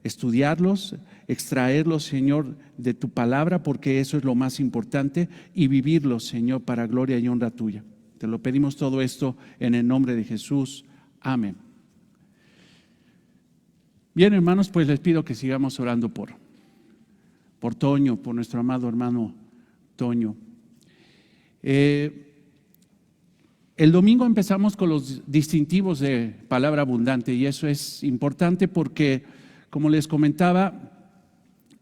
estudiarlos, extraerlos, Señor, de tu palabra, porque eso es lo más importante, y vivirlos, Señor, para gloria y honra tuya. Te lo pedimos todo esto en el nombre de Jesús. Amén. Bien, hermanos, pues les pido que sigamos orando por Toño, por nuestro amado hermano Toño. El domingo empezamos con los distintivos de palabra abundante, y eso es importante porque, como les comentaba,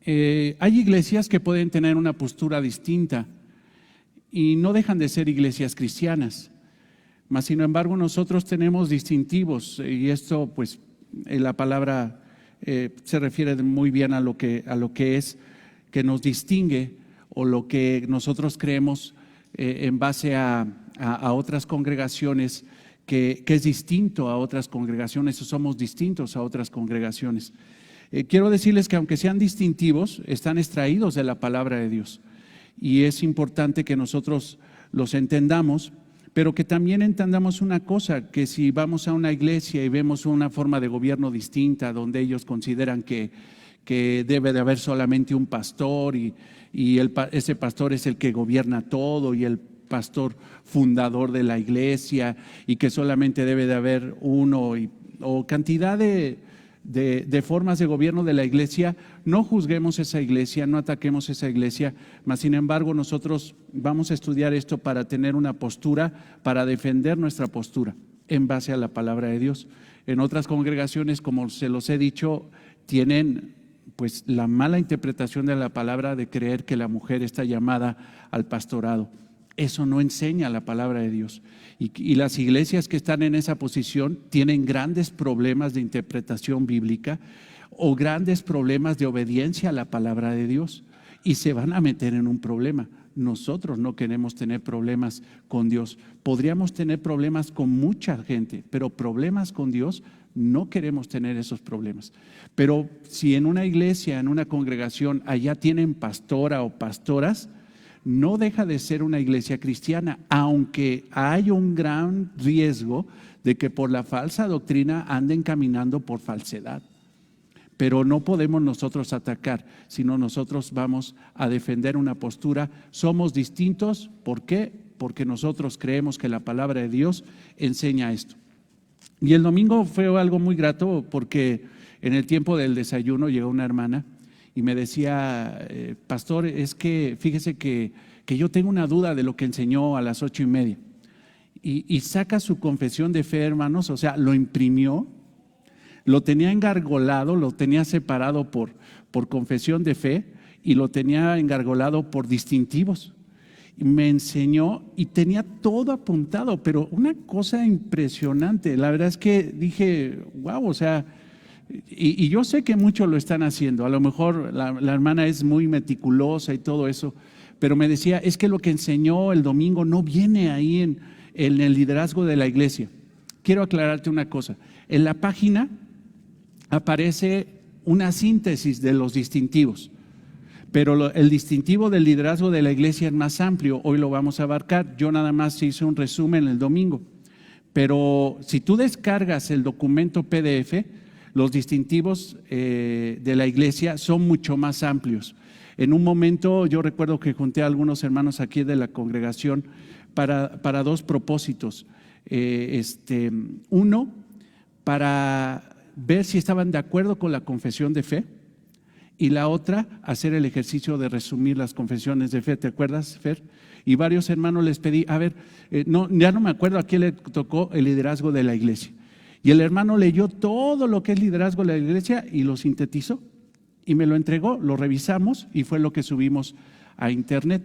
hay iglesias que pueden tener una postura distinta y no dejan de ser iglesias cristianas, mas sin embargo nosotros tenemos distintivos, y esto pues la palabra se refiere muy bien a lo que es, que nos distingue, o lo que nosotros creemos en base a otras congregaciones, que es distinto a otras congregaciones, o somos distintos a otras congregaciones. Quiero decirles que aunque sean distintivos, están extraídos de la palabra de Dios, y es importante que nosotros los entendamos, pero que también entendamos una cosa, que si vamos a una iglesia y vemos una forma de gobierno distinta, donde ellos consideran que debe de haber solamente un pastor y ese pastor es el que gobierna todo, y el pastor fundador de la iglesia, y que solamente debe de haber uno, o cantidad de formas de gobierno de la iglesia, no juzguemos esa iglesia, no ataquemos esa iglesia, mas sin embargo nosotros vamos a estudiar esto para tener una postura, para defender nuestra postura en base a la palabra de Dios. En otras congregaciones, como se los he dicho, tienen pues la mala interpretación de la palabra, de creer que la mujer está llamada al pastorado. Eso no enseña la palabra de Dios. Y las iglesias que están en esa posición tienen grandes problemas de interpretación bíblica, o grandes problemas de obediencia a la palabra de Dios, y se van a meter en un problema. Nosotros no queremos tener problemas con Dios. Podríamos tener problemas con mucha gente, pero problemas con Dios no queremos tener esos problemas. Pero si en una iglesia, en una congregación, allá tienen pastora o pastoras, no deja de ser una iglesia cristiana, aunque hay un gran riesgo de que por la falsa doctrina anden caminando por falsedad. Pero no podemos nosotros atacar, sino nosotros vamos a defender una postura. Somos distintos, ¿por qué? Porque nosotros creemos que la palabra de Dios enseña esto. Y el domingo fue algo muy grato, porque en el tiempo del desayuno llegó una hermana y me decía, pastor, es que fíjese que yo tengo una duda de lo que enseñó a las 8:30. Y saca su confesión de fe, hermanos, o sea, lo imprimió, lo tenía engargolado, lo tenía separado por confesión de fe, y lo tenía engargolado por distintivos. Me enseñó y tenía todo apuntado, pero una cosa impresionante. La verdad es que dije, wow, o sea, y yo sé que muchos lo están haciendo. A lo mejor la hermana es muy meticulosa y todo eso, pero me decía, es que lo que enseñó el domingo no viene ahí en el liderazgo de la iglesia. Quiero aclararte una cosa. En la página aparece una síntesis de los distintivos, pero el distintivo del liderazgo de la iglesia es más amplio. Hoy lo vamos a abarcar. Yo nada más hice un resumen el domingo, pero si tú descargas el documento PDF, los distintivos de la iglesia son mucho más amplios. En un momento yo recuerdo que junté a algunos hermanos aquí de la congregación para dos propósitos. Uno, para ver si estaban de acuerdo con la confesión de fe, y la otra, hacer el ejercicio de resumir las confesiones de fe. ¿Te acuerdas, Fer? Y varios hermanos les pedí, a ver, ya no me acuerdo a quién le tocó el liderazgo de la iglesia. Y el hermano leyó todo lo que es liderazgo de la iglesia y lo sintetizó y me lo entregó, lo revisamos y fue lo que subimos a internet.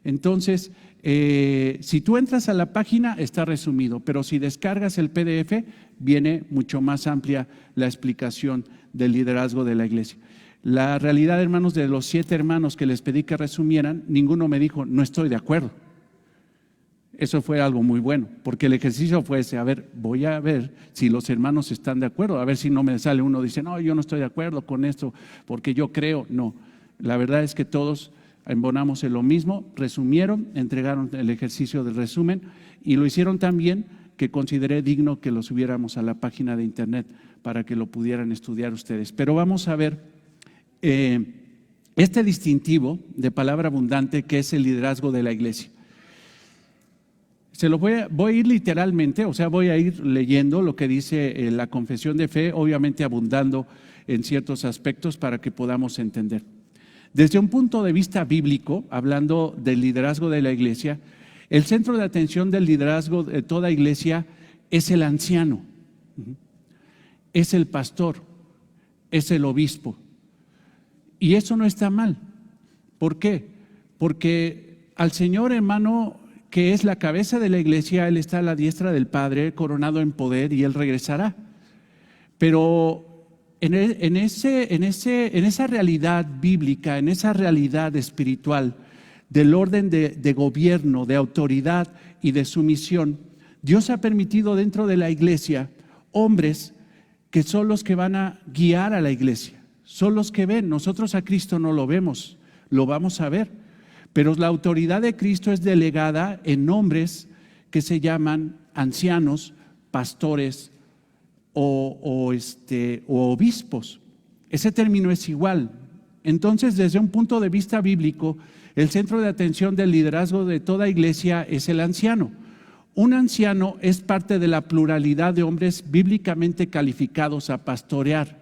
Entonces, si tú entras a la página está resumido, pero si descargas el PDF viene mucho más amplia la explicación del liderazgo de la iglesia. La realidad, hermanos, de los 7 hermanos que les pedí que resumieran, ninguno me dijo, no estoy de acuerdo. Eso fue algo muy bueno, porque el ejercicio fue ese, a ver, voy a ver si los hermanos están de acuerdo, a ver si no me sale uno, dice, no, yo no estoy de acuerdo con esto, porque yo creo. No, la verdad es que todos embonamos en lo mismo, resumieron, entregaron el ejercicio del resumen y lo hicieron tan bien que consideré digno que lo subiéramos a la página de internet para que lo pudieran estudiar ustedes. Pero vamos a ver este distintivo de palabra abundante que es el liderazgo de la iglesia. Se lo voy a ir literalmente, o sea, voy a ir leyendo lo que dice la confesión de fe, obviamente abundando en ciertos aspectos para que podamos entender. Desde un punto de vista bíblico, hablando del liderazgo de la iglesia, el centro de atención del liderazgo de toda iglesia es el anciano, es el pastor, es el obispo. Y eso no está mal. ¿Por qué? Porque al Señor, hermano, que es la cabeza de la iglesia, Él está a la diestra del Padre, coronado en poder, y Él regresará. Pero en esa realidad bíblica, en esa realidad espiritual del orden de gobierno, de autoridad y de sumisión, Dios ha permitido dentro de la iglesia hombres que son los que van a guiar a la iglesia, son los que ven. Nosotros a Cristo no lo vemos, lo vamos a ver, pero la autoridad de Cristo es delegada en hombres que se llaman ancianos, pastores o obispos. Ese término es igual. Entonces, desde un punto de vista bíblico, el centro de atención del liderazgo de toda iglesia es el anciano. Un anciano es parte de la pluralidad de hombres bíblicamente calificados a pastorear.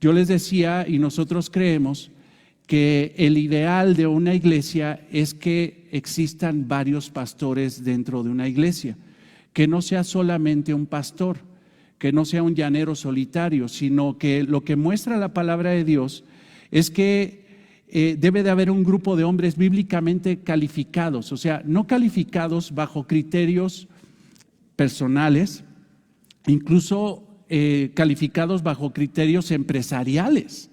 Yo les decía, y nosotros creemos, que el ideal de una iglesia es que existan varios pastores dentro de una iglesia, que no sea solamente un pastor, que no sea un llanero solitario, sino que lo que muestra la palabra de Dios es que debe de haber un grupo de hombres bíblicamente calificados, o sea, no calificados bajo criterios personales, incluso calificados bajo criterios empresariales.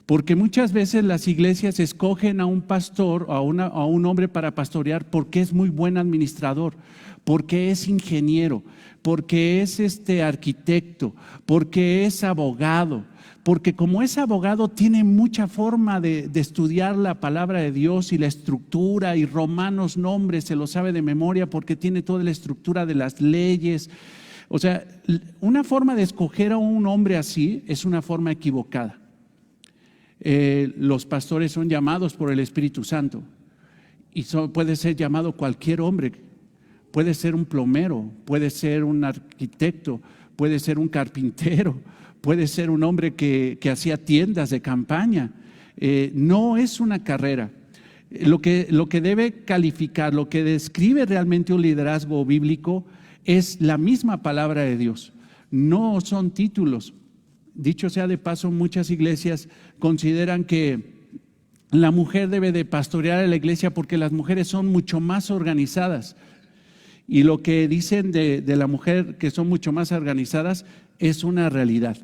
Porque muchas veces las iglesias escogen a un pastor o a un hombre para pastorear porque es muy buen administrador, porque es ingeniero, porque es arquitecto, porque es abogado, porque como es abogado tiene mucha forma de estudiar la palabra de Dios y la estructura, y Romanos nombres se lo sabe de memoria porque tiene toda la estructura de las leyes. O sea, una forma de escoger a un hombre así es una forma equivocada. Los pastores son llamados por el Espíritu Santo y puede ser llamado cualquier hombre, puede ser un plomero, puede ser un arquitecto, puede ser un carpintero, puede ser un hombre que hacía tiendas de campaña. No es una carrera. Lo que debe calificar, lo que describe realmente un liderazgo bíblico es la misma palabra de Dios, no son títulos. Dicho sea de paso, muchas iglesias consideran que la mujer debe de pastorear a la iglesia porque las mujeres son mucho más organizadas. Y lo que dicen de la mujer que son mucho más organizadas es una realidad.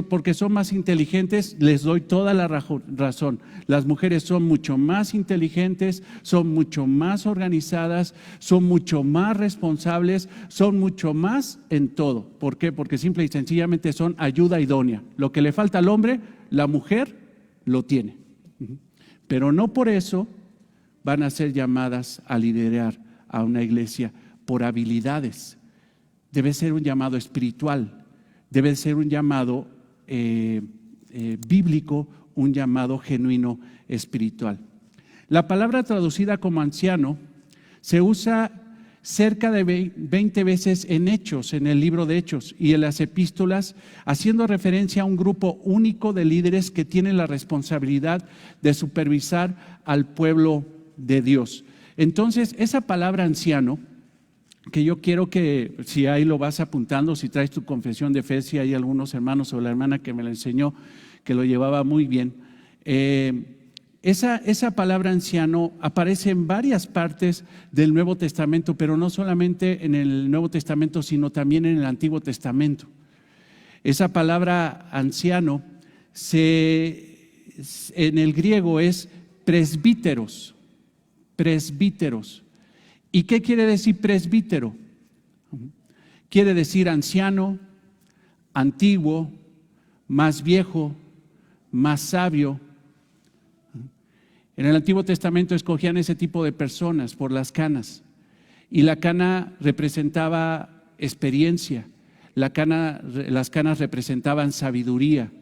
Porque son más inteligentes, les doy toda la razón. Las mujeres son mucho más inteligentes, son mucho más organizadas, son mucho más responsables, son mucho más en todo. ¿Por qué? Porque simple y sencillamente son ayuda idónea. Lo que le falta al hombre, la mujer lo tiene. Pero no por eso van a ser llamadas a liderar a una iglesia por habilidades. Debe ser un llamado espiritual. Debe ser un llamado bíblico, un llamado genuino espiritual. La palabra traducida como anciano se usa cerca de 20 veces en Hechos, en el libro de Hechos y en las epístolas, haciendo referencia a un grupo único de líderes que tienen la responsabilidad de supervisar al pueblo de Dios. Entonces, esa palabra anciano, que yo quiero que, si ahí lo vas apuntando, si traes tu confesión de fe, si hay algunos hermanos o la hermana que me la enseñó, que lo llevaba muy bien. Esa palabra anciano aparece en varias partes del Nuevo Testamento, pero no solamente en el Nuevo Testamento, sino también en el Antiguo Testamento. Esa palabra anciano en el griego es presbíteros. ¿Y qué quiere decir presbítero? Quiere decir anciano, antiguo, más viejo, más sabio. En el Antiguo Testamento escogían ese tipo de personas por las canas, y la cana representaba experiencia, las canas representaban sabiduría.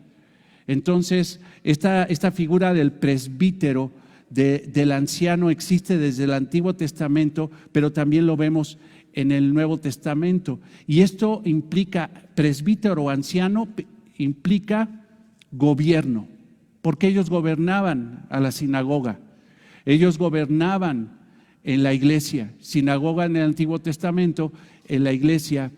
Entonces, esta figura del presbítero, del anciano, existe desde el Antiguo Testamento, pero también lo vemos en el Nuevo Testamento. Y esto implica, presbítero o anciano, implica gobierno, porque ellos gobernaban a la sinagoga, ellos gobernaban en la iglesia, sinagoga en el Antiguo Testamento, en la iglesia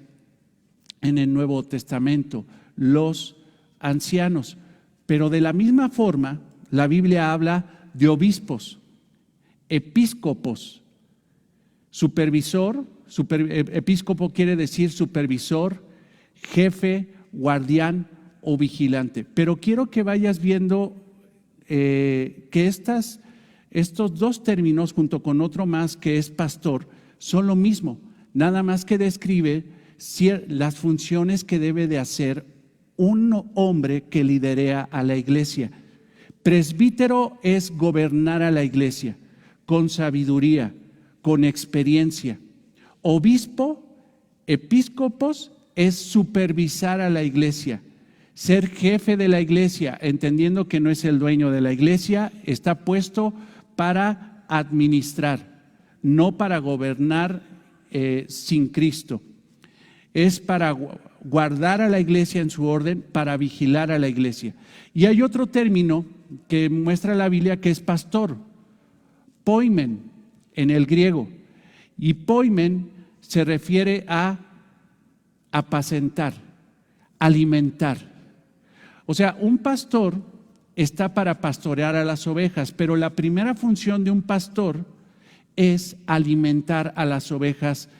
en el Nuevo Testamento, los ancianos. Pero de la misma forma, la Biblia habla de obispos, episcopos, supervisor, episcopo quiere decir supervisor, jefe, guardián o vigilante. Pero quiero que vayas viendo que estos dos términos, junto con otro más que es pastor, son lo mismo, nada más que describe las funciones que debe de hacer un hombre que liderea a la iglesia. Presbítero es gobernar a la iglesia con sabiduría, con experiencia. Obispo, episcopos, es supervisar a la iglesia, ser jefe de la iglesia, entendiendo que no es el dueño de la iglesia, está puesto para administrar, no para gobernar sin Cristo. Es para guardar a la iglesia en su orden, para vigilar a la iglesia. Y hay otro término que muestra la Biblia que es pastor, poimen en el griego. Y poimen se refiere a apacentar, alimentar. O sea, un pastor está para pastorear a las ovejas, pero la primera función de un pastor es alimentar a las ovejas.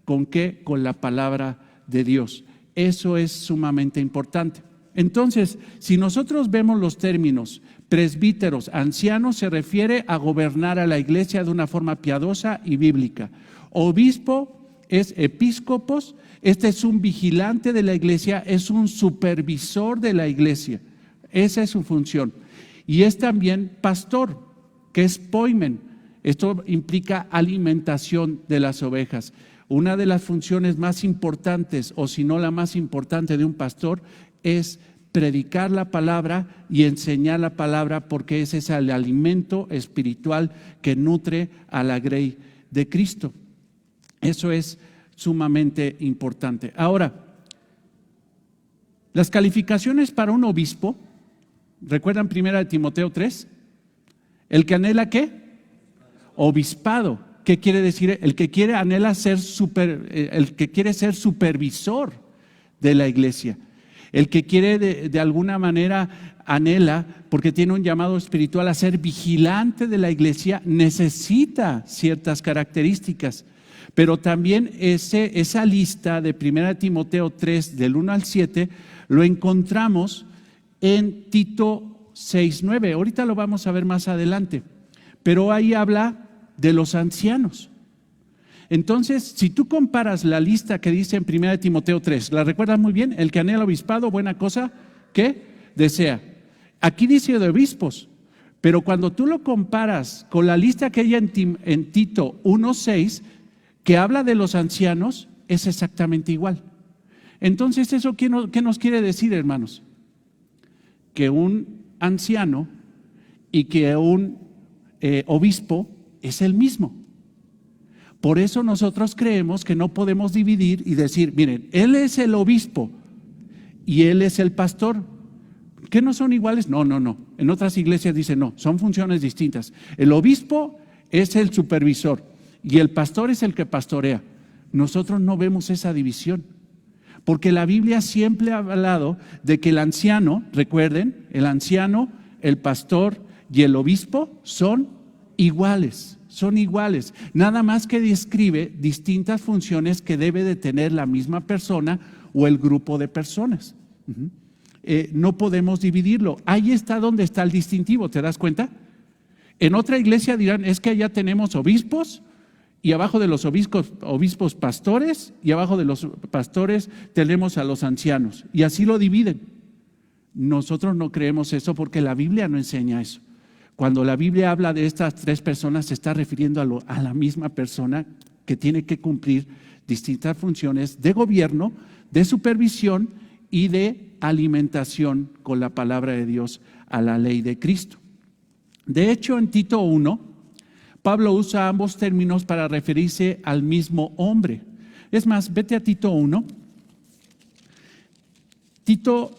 ¿Con qué? Con la palabra de Dios. Eso es sumamente importante. Entonces, si nosotros vemos los términos presbíteros, ancianos, se refiere a gobernar a la iglesia de una forma piadosa y bíblica. Obispo es episcopos, este es un vigilante de la iglesia, es un supervisor de la iglesia. Esa es su función. Y es también pastor, que es poimen. Esto implica alimentación de las ovejas. Una de las funciones más importantes, o si no la más importante de un pastor, es predicar la palabra y enseñar la palabra, porque ese es el alimento espiritual que nutre a la grey de Cristo. Eso es sumamente importante. Ahora, las calificaciones para un obispo, ¿recuerdan 1 Timoteo 3? El que anhela, ¿qué? Obispado. ¿Qué quiere decir? El que quiere anhela el que quiere ser supervisor de la iglesia. El que quiere de alguna manera anhela, porque tiene un llamado espiritual a ser vigilante de la iglesia, necesita ciertas características. Pero también esa lista de 1 Timoteo 3, del 1 al 7, lo encontramos en Tito 6:9. Ahorita lo vamos a ver más adelante. Pero ahí habla de los ancianos. Entonces, si tú comparas la lista que dice en 1 Timoteo 3, ¿la recuerdas muy bien? El que anhela obispado, buena cosa, ¿qué? Desea. Aquí dice de obispos, pero cuando tú lo comparas con la lista que hay en Tito 1:6, que habla de los ancianos, es exactamente igual. Entonces, ¿eso qué nos quiere decir, hermanos? Que un anciano y que un obispo es el mismo. Por eso nosotros creemos que no podemos dividir y decir, miren, él es el obispo y él es el pastor. ¿Qué no son iguales? No. En otras iglesias dicen no, son funciones distintas. El obispo es el supervisor y el pastor es el que pastorea. Nosotros no vemos esa división, porque la Biblia siempre ha hablado de que el anciano, recuerden, el anciano, el pastor y el obispo son iguales, nada más que describe distintas funciones que debe de tener la misma persona o el grupo de personas. No podemos dividirlo. Ahí está donde está el distintivo, ¿te das cuenta? En otra iglesia dirán, es que allá tenemos obispos y abajo de los obispos pastores, y abajo de los pastores tenemos a los ancianos, y así lo dividen. Nosotros no creemos eso, porque la Biblia no enseña eso. Cuando la Biblia habla de estas tres personas, se está refiriendo a la misma persona que tiene que cumplir distintas funciones de gobierno, de supervisión y de alimentación con la palabra de Dios a la ley de Cristo. De hecho, en Tito 1, Pablo usa ambos términos para referirse al mismo hombre. Es más, vete a Tito 1. Tito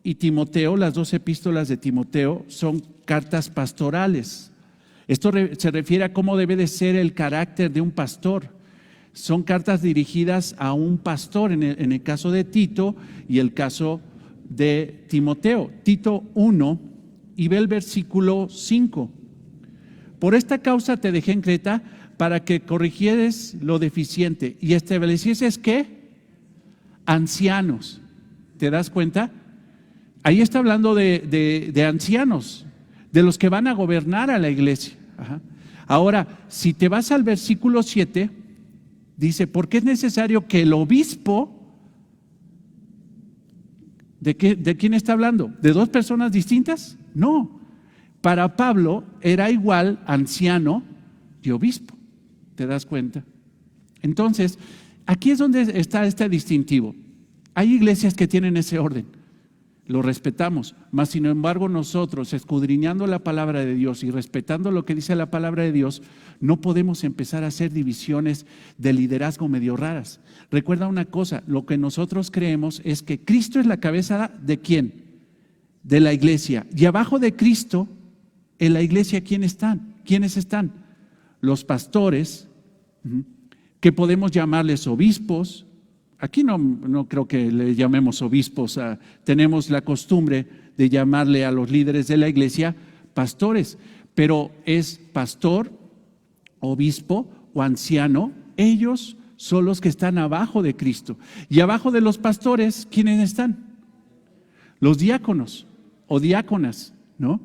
y Timoteo, las dos epístolas de Timoteo, son cartas pastorales. Esto se refiere a cómo debe de ser el carácter de un pastor. Son cartas dirigidas a un pastor en el caso de Tito y el caso de Timoteo. Tito 1, y ve el versículo 5. Por esta causa te dejé en Creta para que corrigieres lo deficiente y establecieses ¿qué? Ancianos. ¿Te das cuenta? Ahí está hablando de ancianos, de los que van a gobernar a la iglesia. Ajá. Ahora, si te vas al versículo 7, dice, porque es necesario que el obispo, ¿de quién está hablando? ¿De dos personas distintas? No. Para Pablo era igual anciano y obispo. ¿Te das cuenta? Entonces, aquí es donde está este distintivo. Hay iglesias que tienen ese orden. Lo respetamos, mas sin embargo nosotros, escudriñando la palabra de Dios y respetando lo que dice la palabra de Dios, no podemos empezar a hacer divisiones de liderazgo medio raras. Recuerda una cosa, lo que nosotros creemos es que Cristo es la cabeza ¿de quién? De la iglesia. Y abajo de Cristo, en la iglesia, ¿quiénes están? Los pastores, que podemos llamarles obispos. Aquí no creo que le llamemos obispos, tenemos la costumbre de llamarle a los líderes de la iglesia pastores, pero es pastor, obispo o anciano, ellos son los que están abajo de Cristo. Y abajo de los pastores, ¿quiénes están? Los diáconos o diáconas, ¿no?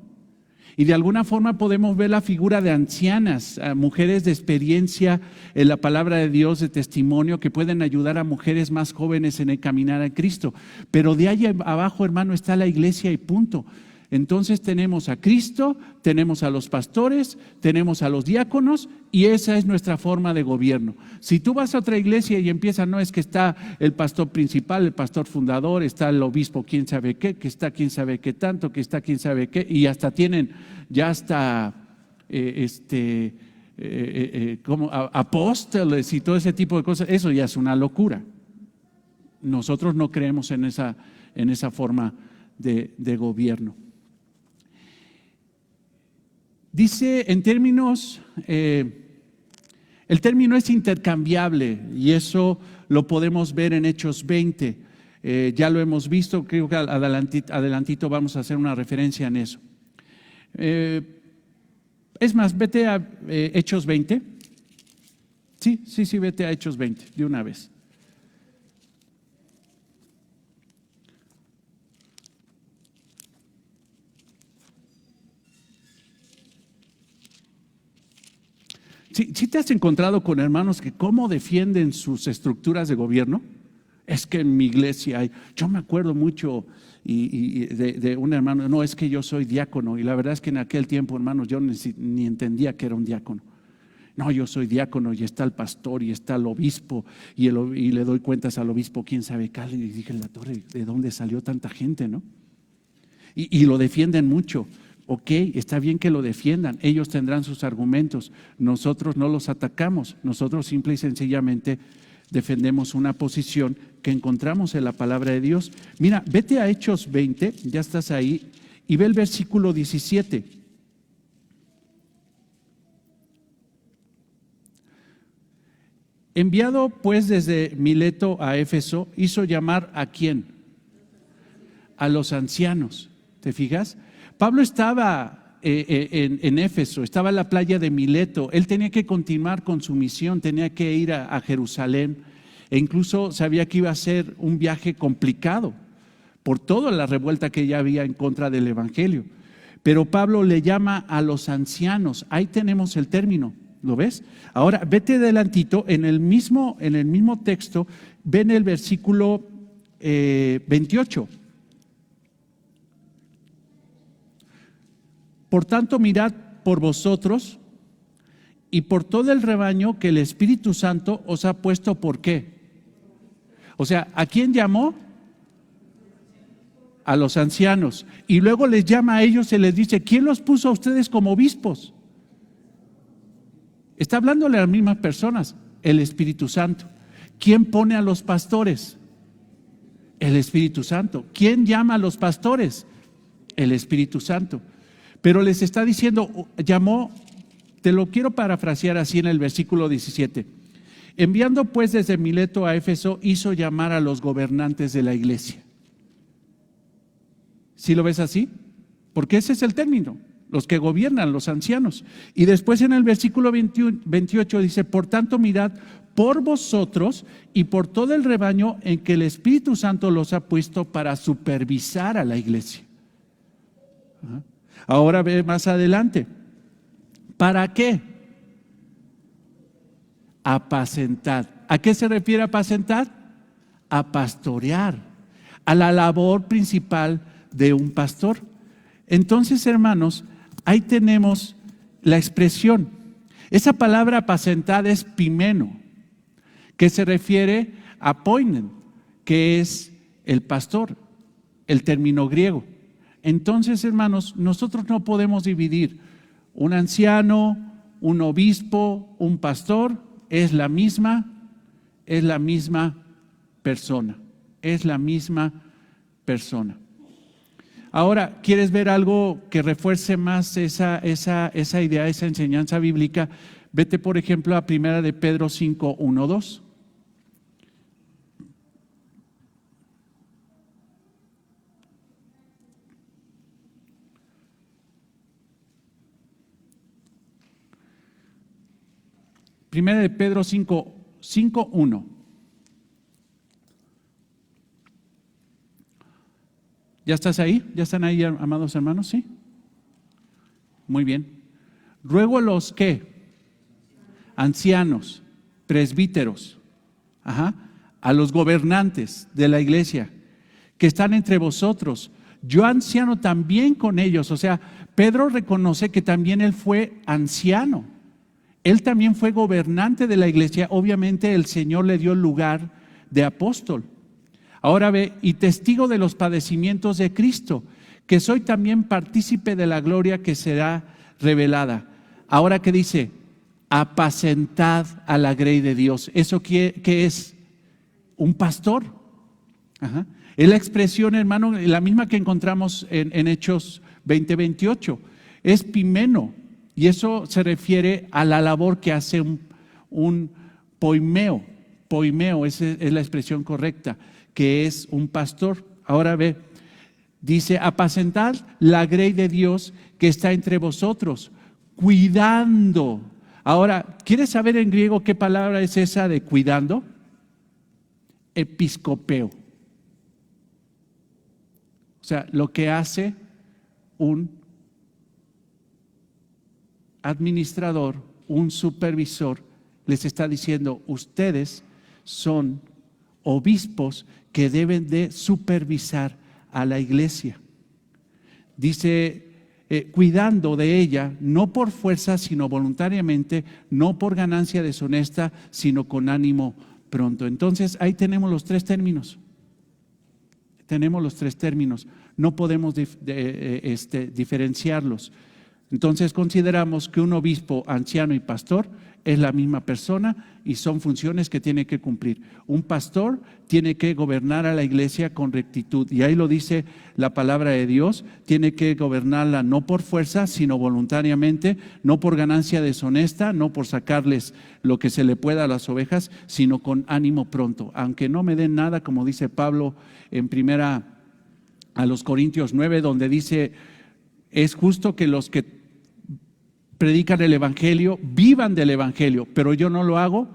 Y de alguna forma podemos ver la figura de ancianas, mujeres de experiencia en la palabra de Dios, de testimonio, que pueden ayudar a mujeres más jóvenes en el caminar a Cristo. Pero de ahí abajo, hermano, está la iglesia y punto. Entonces tenemos a Cristo, tenemos a los pastores, tenemos a los diáconos y esa es nuestra forma de gobierno. Si tú vas a otra iglesia y empiezas, no es que está el pastor principal, el pastor fundador, está el obispo quién sabe qué, que está quién sabe qué tanto, que está quién sabe qué, y hasta tienen, ya hasta como apóstoles y todo ese tipo de cosas, eso ya es una locura. Nosotros no creemos en esa forma de gobierno. Dice en términos, el término es intercambiable y eso lo podemos ver en Hechos 20. Ya lo hemos visto, creo que adelantito vamos a hacer una referencia en eso. Es más, vete a Hechos 20. Sí, vete a Hechos 20 de una vez. ¿Sí te has encontrado con hermanos que cómo defienden sus estructuras de gobierno? Es que en mi iglesia hay, yo me acuerdo mucho de un hermano, no, es que yo soy diácono y la verdad es que en aquel tiempo, hermanos, yo ni entendía que era un diácono. No, yo soy diácono y está el pastor y está el obispo y le doy cuentas al obispo, quién sabe qué, y dije, la torre, ¿de dónde salió tanta gente, no? Y lo defienden mucho. Ok, está bien que lo defiendan, ellos tendrán sus argumentos, nosotros no los atacamos, nosotros simple y sencillamente defendemos una posición que encontramos en la palabra de Dios. Mira, vete a Hechos 20, ya estás ahí, y ve el versículo 17. Enviado pues desde Mileto a Éfeso, hizo llamar ¿a quién? A los ancianos, ¿te fijas? Pablo estaba en Éfeso, estaba en la playa de Mileto, él tenía que continuar con su misión, tenía que ir a Jerusalén e incluso sabía que iba a ser un viaje complicado por toda la revuelta que ya había en contra del evangelio. Pero Pablo le llama a los ancianos, ahí tenemos el término, ¿lo ves? Ahora vete adelantito, en el mismo texto, ven el versículo 28. Por tanto, mirad por vosotros y por todo el rebaño que el Espíritu Santo os ha puesto, ¿por qué? O sea, ¿a quién llamó? A los ancianos. Y luego les llama a ellos y les dice, ¿quién los puso a ustedes como obispos? Está hablándole a las mismas personas, el Espíritu Santo. ¿Quién pone a los pastores? El Espíritu Santo. ¿Quién llama a los pastores? El Espíritu Santo. Pero les está diciendo, llamó, te lo quiero parafrasear así en el versículo 17. Enviando pues desde Mileto a Éfeso, hizo llamar a los gobernantes de la iglesia. ¿Sí lo ves así? Porque ese es el término, los que gobiernan, los ancianos. Y después en el versículo 28 dice, por tanto mirad por vosotros y por todo el rebaño en que el Espíritu Santo los ha puesto para supervisar a la iglesia. Ahora ve más adelante. ¿Para qué? Apacentad. ¿A qué se refiere apacentad? A pastorear, a la labor principal de un pastor. Entonces, hermanos, ahí tenemos la expresión. Esa palabra apacentad es pimeno, que se refiere a poinen, que es el pastor, el término griego. Entonces, hermanos, nosotros no podemos dividir un anciano, un obispo, un pastor, es la misma persona, es la misma persona. Ahora, ¿quieres ver algo que refuerce más esa idea, esa enseñanza bíblica? Vete, por ejemplo, a 1 de Pedro 5, 1, 2. Primera de Pedro 5, 1. ¿Ya estás ahí? ¿Ya están ahí, amados hermanos? ¿Sí? Muy bien. Ruego a los ¿qué? Ancianos, presbíteros, a los gobernantes de la iglesia que están entre vosotros. Yo anciano también con ellos. O sea, Pedro reconoce que también él fue anciano. Él también fue gobernante de la iglesia. Obviamente el Señor le dio el lugar de apóstol. Ahora ve, y testigo de los padecimientos de Cristo, que soy también partícipe de la gloria que será revelada. Ahora que dice, apacentad a la grey de Dios. ¿Eso qué es? Un pastor. Es la expresión, hermano, la misma que encontramos en Hechos 20:28. Es pimeno. Y eso se refiere a la labor que hace un poimeo. Poimeo, esa es la expresión correcta, que es un pastor. Ahora ve, dice, apacentad la grey de Dios que está entre vosotros, cuidando. Ahora, ¿quieres saber en griego qué palabra es esa de cuidando? Episcopeo. O sea, lo que hace un administrador, un supervisor, les está diciendo, ustedes son obispos que deben de supervisar a la iglesia. Dice, cuidando de ella, no por fuerza, sino voluntariamente, no por ganancia deshonesta, sino con ánimo pronto. Entonces, ahí tenemos los tres términos. Tenemos los tres términos. No podemos diferenciarlos. Entonces consideramos que un obispo, anciano y pastor es la misma persona y son funciones que tiene que cumplir. Un pastor tiene que gobernar a la iglesia con rectitud y ahí lo dice la palabra de Dios, tiene que gobernarla no por fuerza, sino voluntariamente, no por ganancia deshonesta, no por sacarles lo que se le pueda a las ovejas, sino con ánimo pronto. Aunque no me den nada, como dice Pablo en primera a los Corintios 9, donde dice, es justo que los que predican el evangelio, vivan del evangelio, pero yo no lo hago,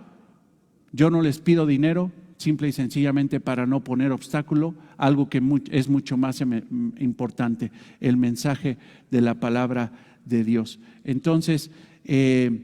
yo no les pido dinero, simple y sencillamente para no poner obstáculo, algo que es mucho más importante, el mensaje de la palabra de Dios. Entonces, eso,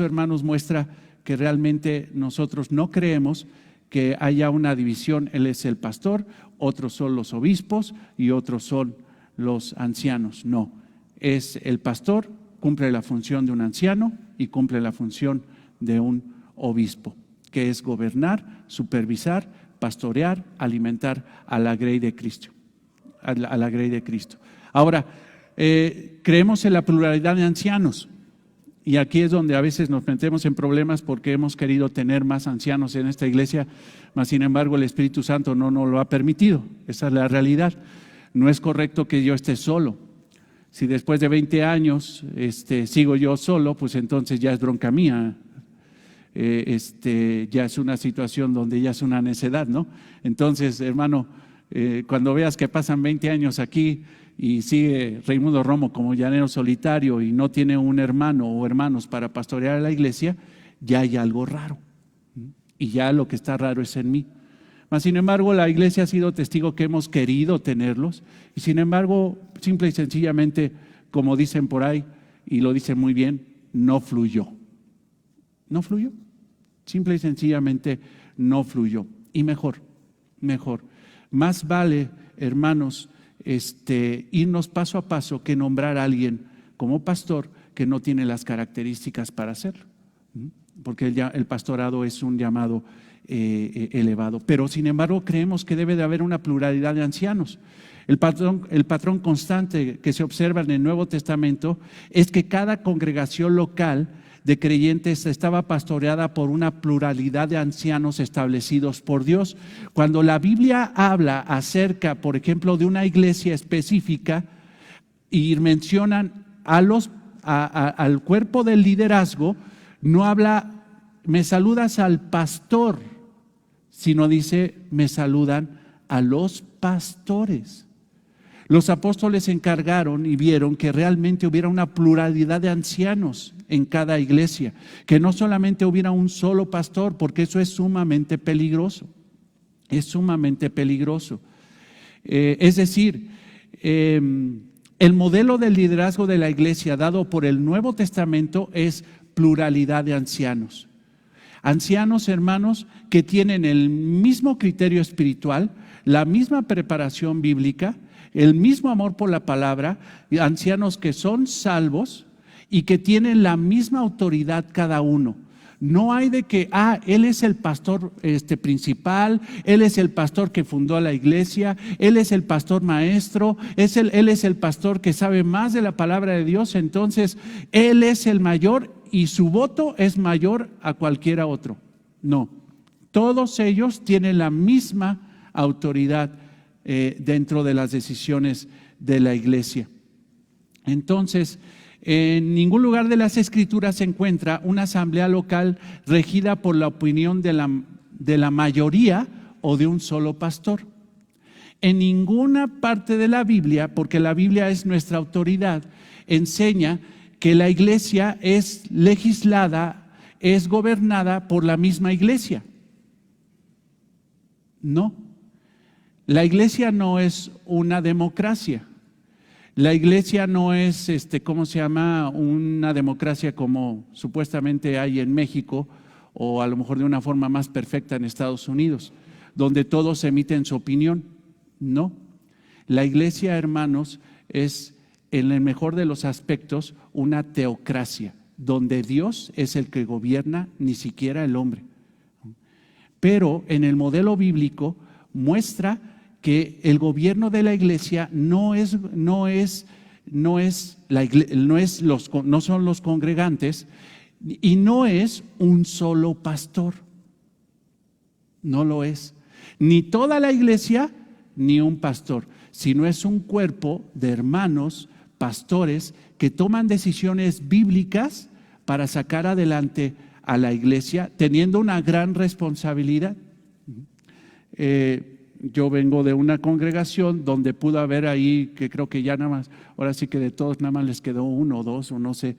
hermanos, muestra que realmente nosotros no creemos que haya una división, él es el pastor, otros son los obispos y otros son los ancianos, no. Es el pastor, cumple la función de un anciano y cumple la función de un obispo, que es gobernar, supervisar, pastorear, alimentar a la grey de Cristo. A la grey de Cristo. Ahora, creemos en la pluralidad de ancianos. Y aquí es donde a veces nos metemos en problemas porque hemos querido tener más ancianos en esta iglesia, mas sin embargo el Espíritu Santo no nos lo ha permitido. Esa es la realidad. No es correcto que yo esté solo. Si después de 20 años sigo yo solo, pues entonces ya es bronca mía. Ya es una situación donde ya es una necedad, ¿no? Entonces, hermano, cuando veas que pasan 20 años aquí y sigue Raimundo Romo como llanero solitario y no tiene un hermano o hermanos para pastorear a la iglesia, ya hay algo raro. Y ya lo que está raro es en mí. Mas, sin embargo, la iglesia ha sido testigo que hemos querido tenerlos y sin embargo, simple y sencillamente, como dicen por ahí, y lo dicen muy bien, no fluyó. No fluyó. Simple y sencillamente no fluyó. Y mejor. Más vale, hermanos, irnos paso a paso que nombrar a alguien como pastor que no tiene las características para hacerlo. Porque el pastorado es un llamado elevado. Pero sin embargo creemos que debe de haber una pluralidad de ancianos. El patrón constante que se observa en el Nuevo Testamento es que cada congregación local de creyentes estaba pastoreada por una pluralidad de ancianos establecidos por Dios. Cuando la Biblia habla acerca, por ejemplo, de una iglesia específica y mencionan al cuerpo del liderazgo, no habla, me saludas al pastor, sino dice, me saludan a los pastores. Los apóstoles se encargaron y vieron que realmente hubiera una pluralidad de ancianos en cada iglesia, que no solamente hubiera un solo pastor, porque eso es sumamente peligroso. Es sumamente peligroso. Es decir, el modelo del liderazgo de la iglesia dado por el Nuevo Testamento es pluralidad de ancianos. Ancianos, hermanos, que tienen el mismo criterio espiritual, la misma preparación bíblica, el mismo amor por la palabra, ancianos que son salvos y que tienen la misma autoridad cada uno. No hay de que, él es el pastor principal, él es el pastor que fundó la iglesia, él es el pastor maestro, él es el pastor que sabe más de la palabra de Dios, entonces él es el mayor y su voto es mayor a cualquiera otro. No, todos ellos tienen la misma autoridad dentro de las decisiones de la iglesia. Entonces, en ningún lugar de las Escrituras se encuentra una asamblea local regida por la opinión de la mayoría o de un solo pastor. En ninguna parte de la Biblia, porque la Biblia es nuestra autoridad, enseña que la iglesia es legislada, es gobernada por la misma iglesia. No. La iglesia no es una democracia. La iglesia no es, una democracia como supuestamente hay en México o a lo mejor de una forma más perfecta en Estados Unidos, donde todos emiten su opinión. No. La iglesia, hermanos, es en el mejor de los aspectos una teocracia, donde Dios es el que gobierna, ni siquiera el hombre. Pero en el modelo bíblico muestra que el gobierno de la iglesia no son los congregantes y no es un solo pastor. No lo es. Ni toda la iglesia, ni un pastor, sino es un cuerpo de hermanos, pastores, que toman decisiones bíblicas para sacar adelante a la iglesia, teniendo una gran responsabilidad. Yo vengo de una congregación donde pudo haber ahí, que creo que ya nada más, ahora sí que de todos nada más les quedó uno o dos, o no sé,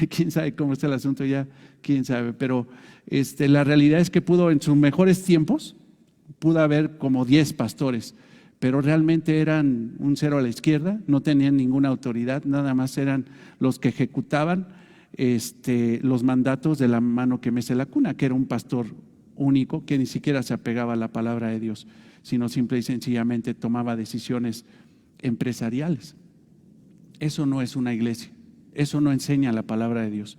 quién sabe cómo está el asunto ya, quién sabe, pero la realidad es que pudo en sus mejores tiempos, pudo haber como 10 pastores, pero realmente eran un cero a la izquierda, no tenían ninguna autoridad, nada más eran los que ejecutaban los mandatos de la mano que mece la cuna, que era un pastor único que ni siquiera se apegaba a la palabra de Dios, sino simple y sencillamente tomaba decisiones empresariales. Eso no es una iglesia, eso no enseña la palabra de Dios.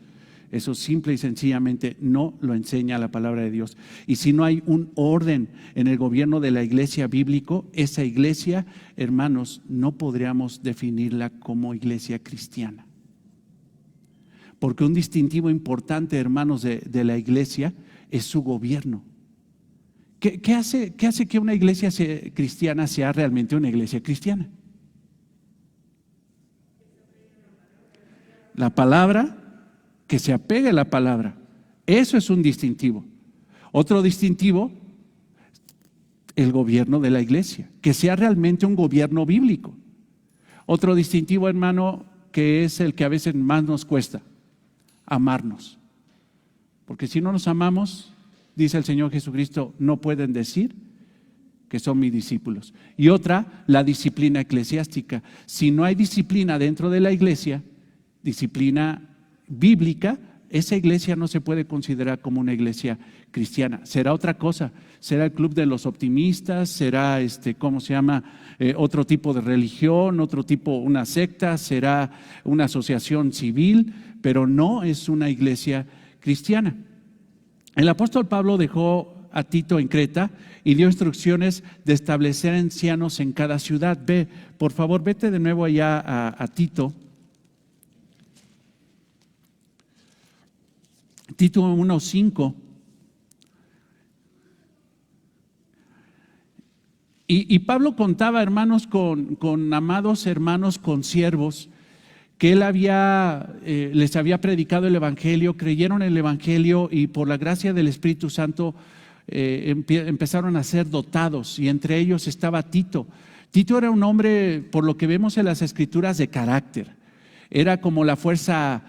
Eso simple y sencillamente no lo enseña la palabra de Dios. Y si no hay un orden en el gobierno de la iglesia bíblico, esa iglesia, hermanos, no podríamos definirla como iglesia cristiana. Porque un distintivo importante, hermanos, de la iglesia es su gobierno. ¿Qué hace que una iglesia cristiana sea realmente una iglesia cristiana? La palabra, que se apegue a la palabra. Eso es un distintivo. Otro distintivo, el gobierno de la iglesia, que sea realmente un gobierno bíblico. Otro distintivo, hermano, que es el que a veces más nos cuesta, amarnos. Porque si no nos amamos, dice el Señor Jesucristo, no pueden decir que son mis discípulos. Y otra, la disciplina eclesiástica. Si no hay disciplina dentro de la iglesia, disciplina bíblica, esa iglesia no se puede considerar como una iglesia cristiana. Será otra cosa, será el club de los optimistas, será otro tipo de religión, otro tipo, una secta, será una asociación civil, pero no es una iglesia cristiana. El apóstol Pablo dejó a Tito en Creta y dio instrucciones de establecer ancianos en cada ciudad. Por favor, vete de nuevo allá a Tito. Tito 1:5. Y Pablo contaba, hermanos, con amados hermanos, con siervos, que él les había predicado el Evangelio, creyeron en el Evangelio y por la gracia del Espíritu Santo empezaron a ser dotados, y entre ellos estaba Tito. Tito era un hombre, por lo que vemos en las Escrituras, de carácter. Era como la fuerza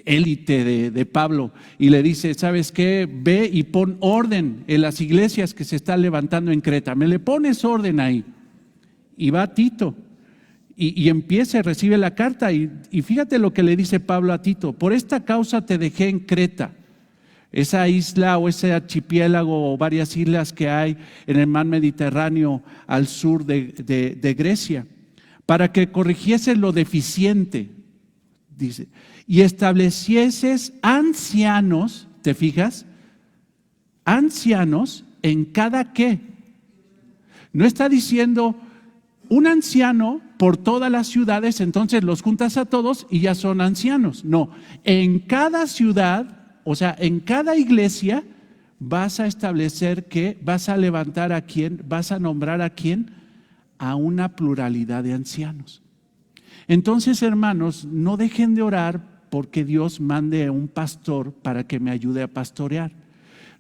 élite de Pablo, y le dice: ¿sabes qué? Ve y pon orden en las iglesias que se están levantando en Creta. Me le pones orden ahí. Y va Tito y empieza y recibe la carta, y fíjate lo que le dice Pablo a Tito: por esta causa te dejé en Creta, esa isla o ese archipiélago o varias islas que hay en el mar Mediterráneo al sur de Grecia, para que corrigieses lo deficiente, dice, y establecieses ancianos, ¿te fijas? Ancianos en cada qué. No está diciendo un anciano por todas las ciudades, entonces los juntas a todos y ya son ancianos. No, en cada ciudad, o sea, en cada iglesia vas a establecer que vas a levantar a quién, vas a nombrar a quién, a una pluralidad de ancianos. Entonces, hermanos, no dejen de orar porque Dios mande a un pastor para que me ayude a pastorear.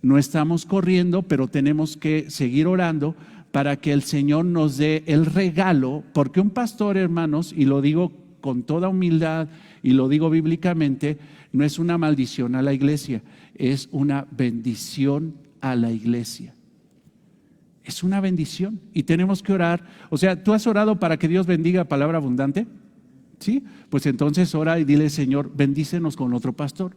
No estamos corriendo, pero tenemos que seguir orando para que el Señor nos dé el regalo, porque un pastor, hermanos, y lo digo con toda humildad y lo digo bíblicamente, no es una maldición a la iglesia, es una bendición a la iglesia. Es una bendición y tenemos que orar. O sea, ¿tú has orado para que Dios bendiga palabra abundante? ¿Sí? Pues entonces ora y dile: Señor, bendícenos con otro pastor,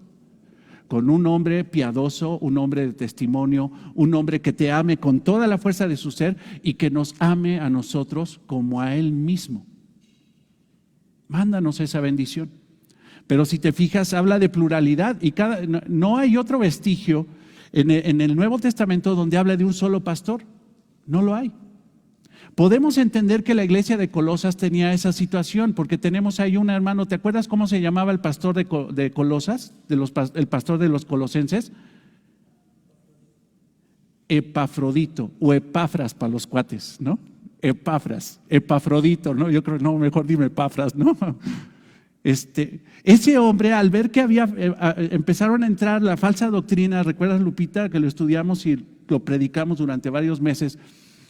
con un hombre piadoso, un hombre de testimonio, un hombre que te ame con toda la fuerza de su ser y que nos ame a nosotros como a Él mismo. Mándanos esa bendición. Pero si te fijas, habla de pluralidad y no hay otro vestigio en el Nuevo Testamento donde habla de un solo pastor. No lo hay. Podemos entender que la iglesia de Colosas tenía esa situación porque tenemos ahí un hermano. ¿Te acuerdas cómo se llamaba el pastor de Colosas? El pastor de los colosenses. Epafrodito o Epafras para los cuates, ¿no? Epafrodito, ¿no? Yo creo, no, mejor dime Epafras, ¿no? Ese hombre, al ver que empezaron a entrar la falsa doctrina, ¿recuerdas, Lupita, que lo estudiamos y lo predicamos durante varios meses?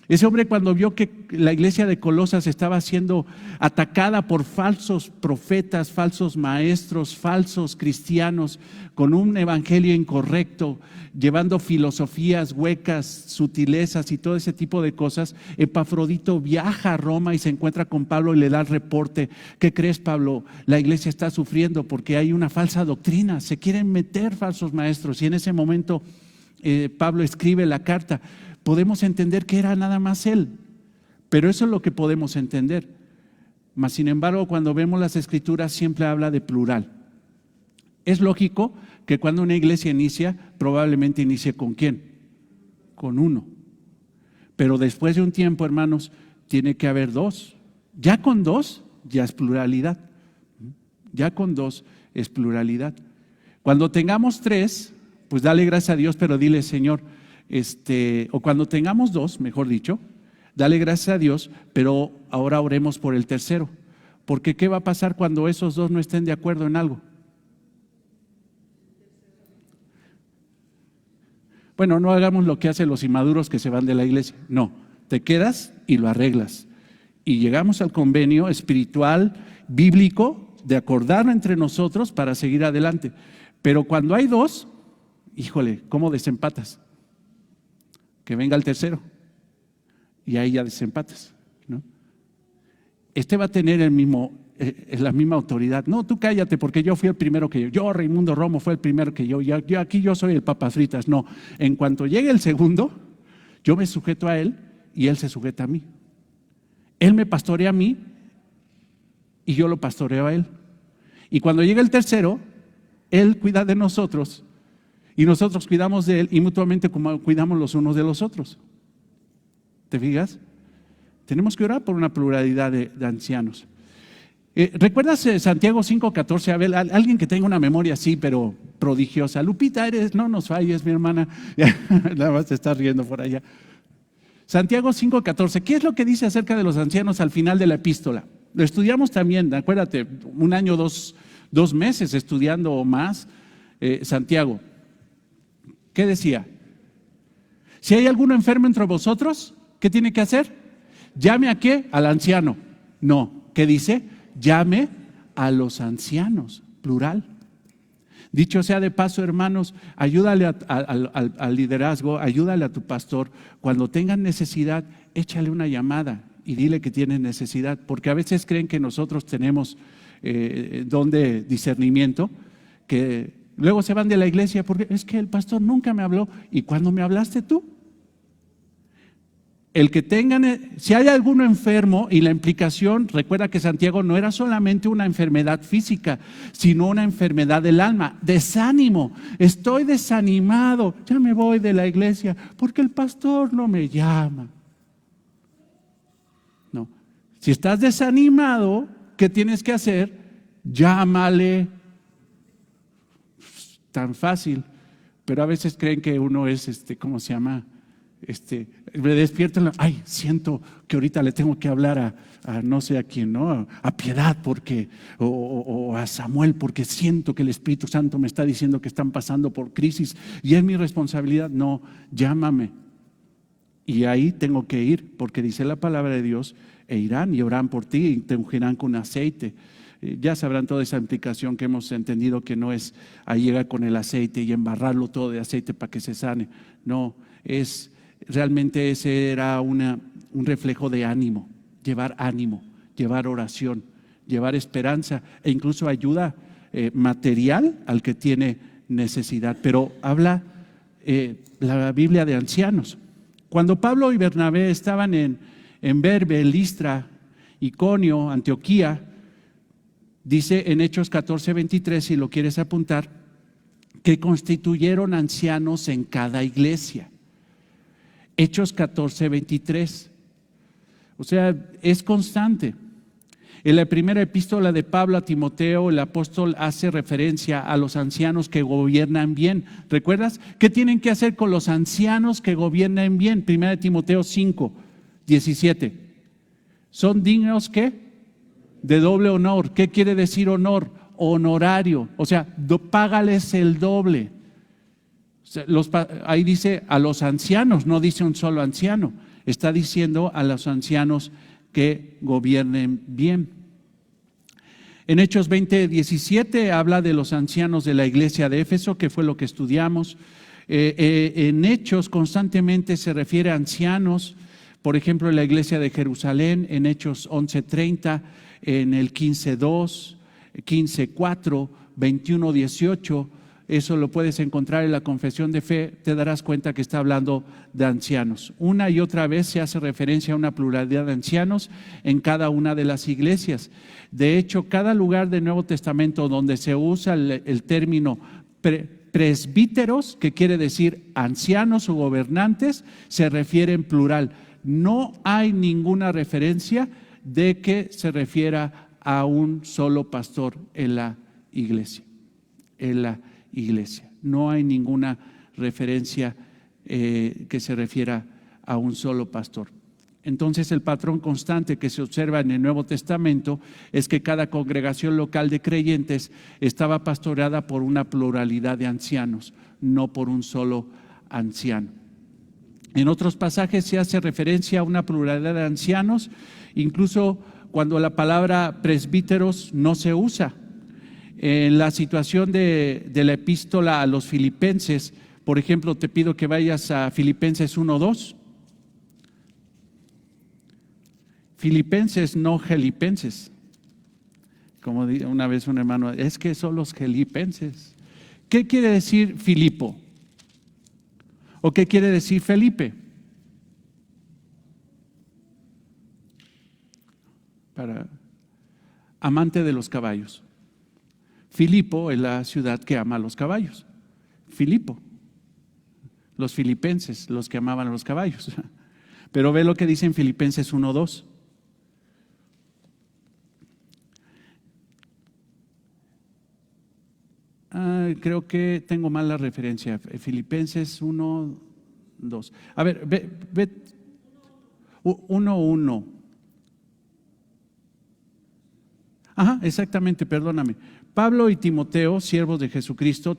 Ese hombre, cuando vio que la iglesia de Colosas estaba siendo atacada por falsos profetas, falsos maestros, falsos cristianos, con un evangelio incorrecto, llevando filosofías huecas, sutilezas y todo ese tipo de cosas, Epafrodito viaja a Roma y se encuentra con Pablo y le da el reporte. ¿Qué crees, Pablo? La iglesia está sufriendo porque hay una falsa doctrina, se quieren meter falsos maestros. Y en ese momento Pablo escribe la carta. Podemos entender que era nada más él, pero eso es lo que podemos entender. Mas sin embargo, cuando vemos las Escrituras siempre habla de plural. Es lógico que cuando una iglesia inicia, probablemente inicie ¿con quién? Con uno. Pero después de un tiempo, hermanos, tiene que haber dos. Ya con dos, ya es pluralidad. Ya con dos es pluralidad. Cuando tengamos tres, pues dale gracias a Dios, pero dile, Señor, o cuando tengamos dos, mejor dicho, dale gracias a Dios, pero ahora oremos por el tercero. Porque ¿qué va a pasar cuando esos dos no estén de acuerdo en algo? Bueno, no hagamos lo que hacen los inmaduros que se van de la iglesia. No, te quedas y lo arreglas. Y llegamos al convenio espiritual, bíblico, de acordar entre nosotros para seguir adelante. Pero cuando hay dos, híjole, ¿cómo desempatas? Que venga el tercero. Y ahí ya desempatas, ¿no? Este va a tener la misma autoridad. No, tú cállate porque yo fui el primero que yo, Raimundo Romo fue el primero que yo aquí yo soy el papas fritas. No, en cuanto llegue el segundo, yo me sujeto a él y él se sujeta a mí. Él me pastorea a mí y yo lo pastoreo a él. Y cuando llegue el tercero, él cuida de nosotros y nosotros cuidamos de él y mutuamente cuidamos los unos de los otros. ¿Te fijas? Tenemos que orar por una pluralidad de ancianos. ¿Recuerdas Santiago 5:14? A ver, alguien que tenga una memoria así, pero prodigiosa. Lupita, no nos falles, mi hermana. Nada más te estás riendo por allá. Santiago 5:14. ¿Qué es lo que dice acerca de los ancianos al final de la epístola? Lo estudiamos también, acuérdate, un año, dos meses estudiando o más Santiago. ¿Qué decía? Si hay alguno enfermo entre vosotros, ¿qué tiene que hacer? ¿Llame a qué? Al anciano. No, ¿qué dice? Llame a los ancianos, plural. Dicho sea de paso, hermanos, ayúdale al liderazgo, ayúdale a tu pastor. Cuando tengan necesidad, échale una llamada y dile que tienes necesidad, porque a veces creen que nosotros tenemos don de discernimiento, que luego se van de la iglesia porque es que el pastor nunca me habló. ¿Y cuándo me hablaste tú? El que tengan, si hay alguno enfermo, y la implicación, recuerda que Santiago no era solamente una enfermedad física, sino una enfermedad del alma, desánimo. Estoy desanimado, ya me voy de la iglesia porque el pastor no me llama. No, si estás desanimado, ¿qué tienes que hacer? Llámale. Tan fácil, pero a veces creen que uno es, ¿cómo se llama? Me despierto, ay, siento que ahorita le tengo que hablar a no sé a quién, ¿no? A Piedad porque, o a Samuel porque siento que el Espíritu Santo me está diciendo que están pasando por crisis y es mi responsabilidad. No, llámame. Y ahí tengo que ir porque dice la palabra de Dios, e irán y orarán por ti y te ungirán con aceite. Ya sabrán toda esa implicación que hemos entendido que no es ahí llegar con el aceite y embarrarlo todo de aceite para que se sane. No, realmente ese era un reflejo de ánimo, llevar oración, llevar esperanza e incluso ayuda material al que tiene necesidad. Pero habla la Biblia de ancianos. Cuando Pablo y Bernabé estaban en Derbe, Listra, Iconio, Antioquía, dice en Hechos 14:23, si lo quieres apuntar, que constituyeron ancianos en cada iglesia. Hechos 14:23. O sea, es constante. En la primera epístola de Pablo a Timoteo, el apóstol hace referencia a los ancianos que gobiernan bien. ¿Recuerdas? ¿Qué tienen que hacer con los ancianos que gobiernan bien? Primera de Timoteo 5:17. ¿Son dignos qué? De doble honor. ¿Qué quiere decir honor? Honorario. O sea, págales el doble. Ahí dice a los ancianos, no dice un solo anciano, está diciendo a los ancianos que gobiernen bien. En Hechos 20:17 habla de los ancianos de la iglesia de Éfeso, que fue lo que estudiamos. En Hechos constantemente se refiere a ancianos, por ejemplo en la iglesia de Jerusalén, en Hechos 11:30, en el 15:2, 15:4, 21:18. eso lo puedes encontrar en la confesión de fe, te darás cuenta que está hablando de ancianos. Una y otra vez se hace referencia a una pluralidad de ancianos en cada una de las iglesias. De hecho, cada lugar del Nuevo Testamento donde se usa el término presbíteros, que quiere decir ancianos o gobernantes, se refiere en plural. No hay ninguna referencia de que se refiera a un solo pastor en la iglesia. No hay ninguna referencia que se refiera a un solo pastor. Entonces, el patrón constante que se observa en el Nuevo Testamento es que cada congregación local de creyentes estaba pastoreada por una pluralidad de ancianos, no por un solo anciano. En otros pasajes se hace referencia a una pluralidad de ancianos, incluso cuando la palabra presbíteros no se usa. En la situación de la epístola a los filipenses, por ejemplo, te pido que vayas a Filipenses 1:2. Filipenses, no gelipenses. Como dijo una vez un hermano, es que son los gelipenses. ¿Qué quiere decir Filipo? ¿O qué quiere decir Felipe? Amante de los caballos. Filipo es la ciudad que ama a los caballos. Filipo. Los filipenses, los que amaban a los caballos. Pero ve lo que dice en Filipenses 1:2. Creo que tengo mal la referencia. Filipenses 1:2. A ver, ve 1:1. Ajá, exactamente, perdóname. Pablo y Timoteo, siervos de Jesucristo,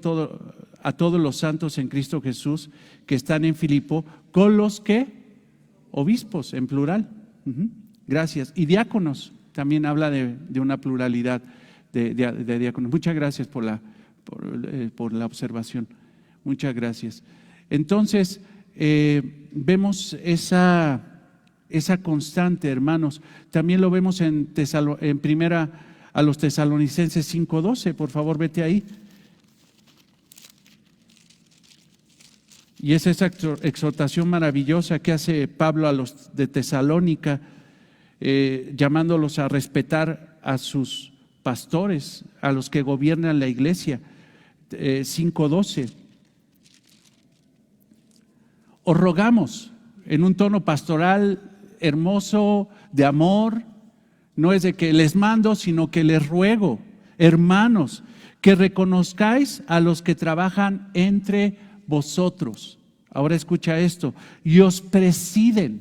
a todos los santos en Cristo Jesús que están en Filipo, con los que obispos, en plural. Gracias. Y diáconos, también habla de una pluralidad de diáconos. Muchas gracias por la observación. Muchas gracias. Entonces, vemos esa constante, hermanos. También lo vemos en primera a los Tesalonicenses 5:12. Por favor, vete ahí. Y es esa exhortación maravillosa que hace Pablo a los de Tesalónica, llamándolos a respetar a sus pastores, a los que gobiernan la iglesia. 5:12. Os rogamos en un tono pastoral hermoso, de amor. No es de que les mando, sino que les ruego, hermanos, que reconozcáis a los que trabajan entre vosotros. Ahora escucha esto, y os presiden.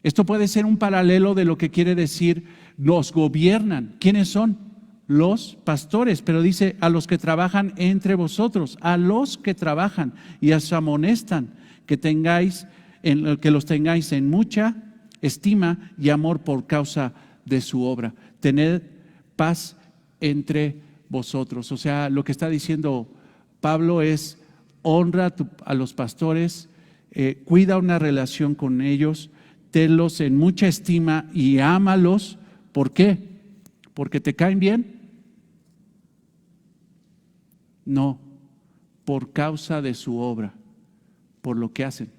Esto puede ser un paralelo de lo que quiere decir nos gobiernan. ¿Quiénes son? Los pastores, pero dice a los que trabajan entre vosotros, a los que trabajan y os amonestan que los tengáis en mucha estima y amor por causa de su obra. Tened paz entre vosotros. O sea, lo que está diciendo Pablo es honra a los pastores, cuida una relación con ellos, tenlos en mucha estima y ámalos. ¿Por qué? ¿Porque te caen bien? No, por causa de su obra, por lo que hacen,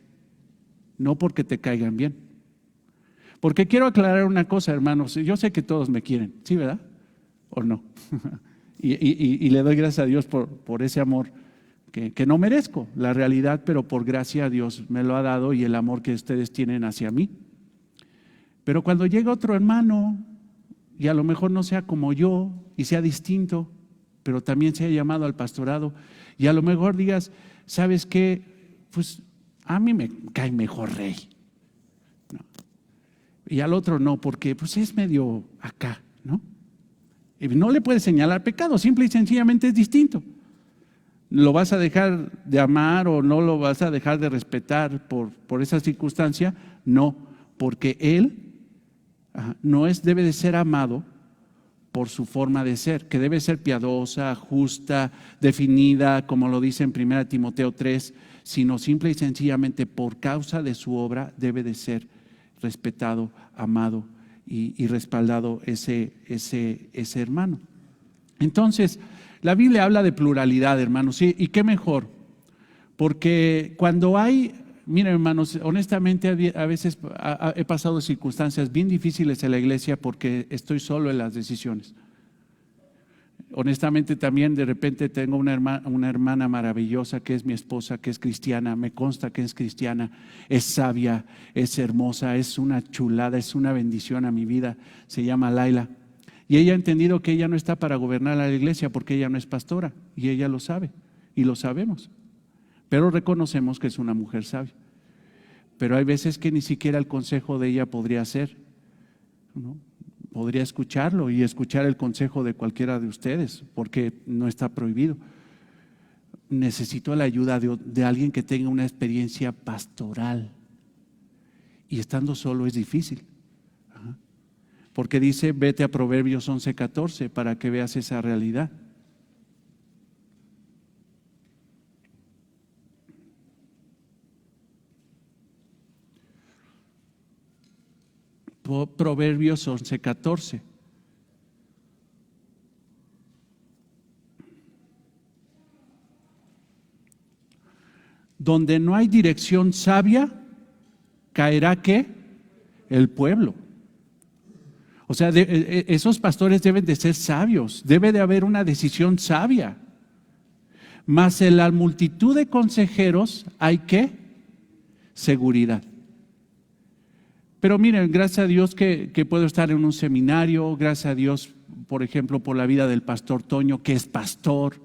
no porque te caigan bien. Porque quiero aclarar una cosa, hermanos, yo sé que todos me quieren, ¿sí, verdad? ¿O no? y le doy gracias a Dios por ese amor que no merezco, la realidad, pero por gracia a Dios me lo ha dado y el amor que ustedes tienen hacia mí. Pero cuando llega otro hermano y a lo mejor no sea como yo y sea distinto, pero también sea llamado al pastorado, y a lo mejor digas, ¿sabes qué? Pues a mí me cae mejor Rey, ¿no? Y al otro no, porque pues es medio acá, ¿no? Y no le puedes señalar pecado, simple y sencillamente es distinto. ¿Lo vas a dejar de amar o no lo vas a dejar de respetar por esa circunstancia? No, porque él debe de ser amado por su forma de ser, que debe ser piadosa, justa, definida, como lo dice en 1 Timoteo 3, sino simple y sencillamente por causa de su obra debe de ser respetado, amado y respaldado ese hermano. Entonces, La Biblia habla de pluralidad, hermanos, ¿sí? Y qué mejor, porque cuando hay, miren hermanos, honestamente a veces he pasado circunstancias bien difíciles en la iglesia porque estoy solo en las decisiones. Honestamente también de repente tengo una hermana maravillosa que es mi esposa, que es cristiana, me consta que es cristiana, es sabia, es hermosa, es una chulada, es una bendición a mi vida, se llama Laila. Y ella ha entendido que ella no está para gobernar a la iglesia porque ella no es pastora y ella lo sabe y lo sabemos. Pero reconocemos que es una mujer sabia. Pero hay veces que ni siquiera el consejo de ella podría ser, ¿no? Podría escucharlo y escuchar el consejo de cualquiera de ustedes, porque no está prohibido. Necesito la ayuda de alguien que tenga una experiencia pastoral. Y estando solo es difícil. Porque dice, vete a Proverbios 11:14 para que veas esa realidad. Proverbios 11:14. Donde no hay dirección sabia, caerá ¿qué? El pueblo. O sea, esos pastores deben de ser sabios, debe de haber una decisión sabia. Mas en la multitud de consejeros hay ¿qué? Seguridad. Pero miren, gracias a Dios que puedo estar en un seminario, gracias a Dios, por ejemplo, por la vida del pastor Toño, que es pastor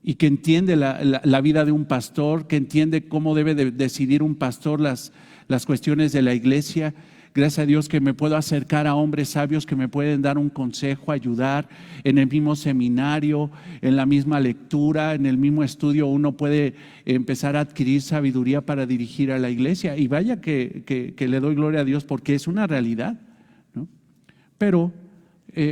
y que entiende la vida de un pastor, que entiende cómo debe de decidir un pastor las cuestiones de la iglesia. Gracias a Dios que me puedo acercar a hombres sabios que me pueden dar un consejo, ayudar en el mismo seminario, en la misma lectura, en el mismo estudio. Uno puede empezar a adquirir sabiduría para dirigir a la iglesia. Y vaya que le doy gloria a Dios porque es una realidad, ¿no? Pero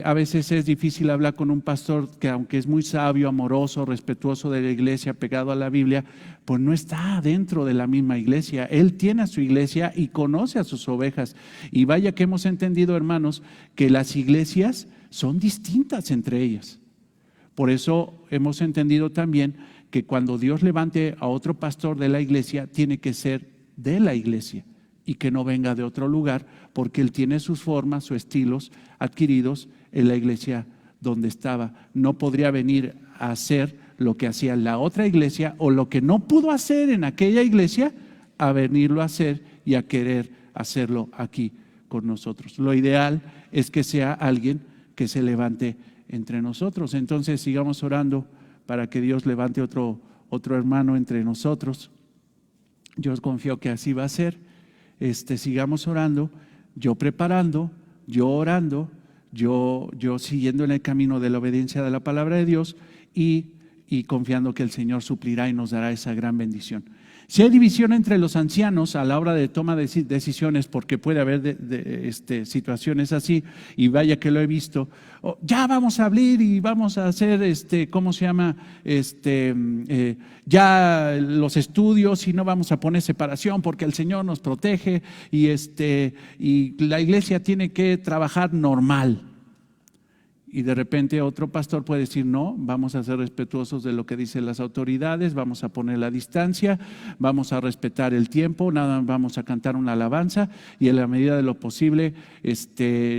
a veces es difícil hablar con un pastor que aunque es muy sabio, amoroso, respetuoso de la iglesia, pegado a la Biblia, pues no está dentro de la misma iglesia. Él tiene a su iglesia y conoce a sus ovejas. Y vaya que hemos entendido, hermanos, que las iglesias son distintas entre ellas. Por eso hemos entendido también que cuando Dios levante a otro pastor de la iglesia, tiene que ser de la iglesia y que no venga de otro lugar, porque él tiene sus formas, sus estilos adquiridos en la iglesia donde estaba. No podría venir a hacer lo que hacía la otra iglesia o lo que no pudo hacer en aquella iglesia, a venirlo a hacer y a querer hacerlo aquí con nosotros. Lo ideal es que sea alguien que se levante entre nosotros. Entonces sigamos orando para que Dios levante otro hermano entre nosotros. Yo confío que así va a ser. Sigamos orando, yo preparando, yo orando, yo siguiendo en el camino de la obediencia de la palabra de Dios y confiando que el Señor suplirá y nos dará esa gran bendición. Si hay división entre los ancianos a la hora de toma de decisiones, porque puede haber situaciones así, y vaya que lo he visto, ya vamos a abrir y vamos a hacer, ¿cómo se llama? Ya los estudios y no vamos a poner separación porque el Señor nos protege y la iglesia tiene que trabajar normal. Y de repente otro pastor puede decir, no, vamos a ser respetuosos de lo que dicen las autoridades, vamos a poner la distancia, vamos a respetar el tiempo, nada, vamos a cantar una alabanza y en la medida de lo posible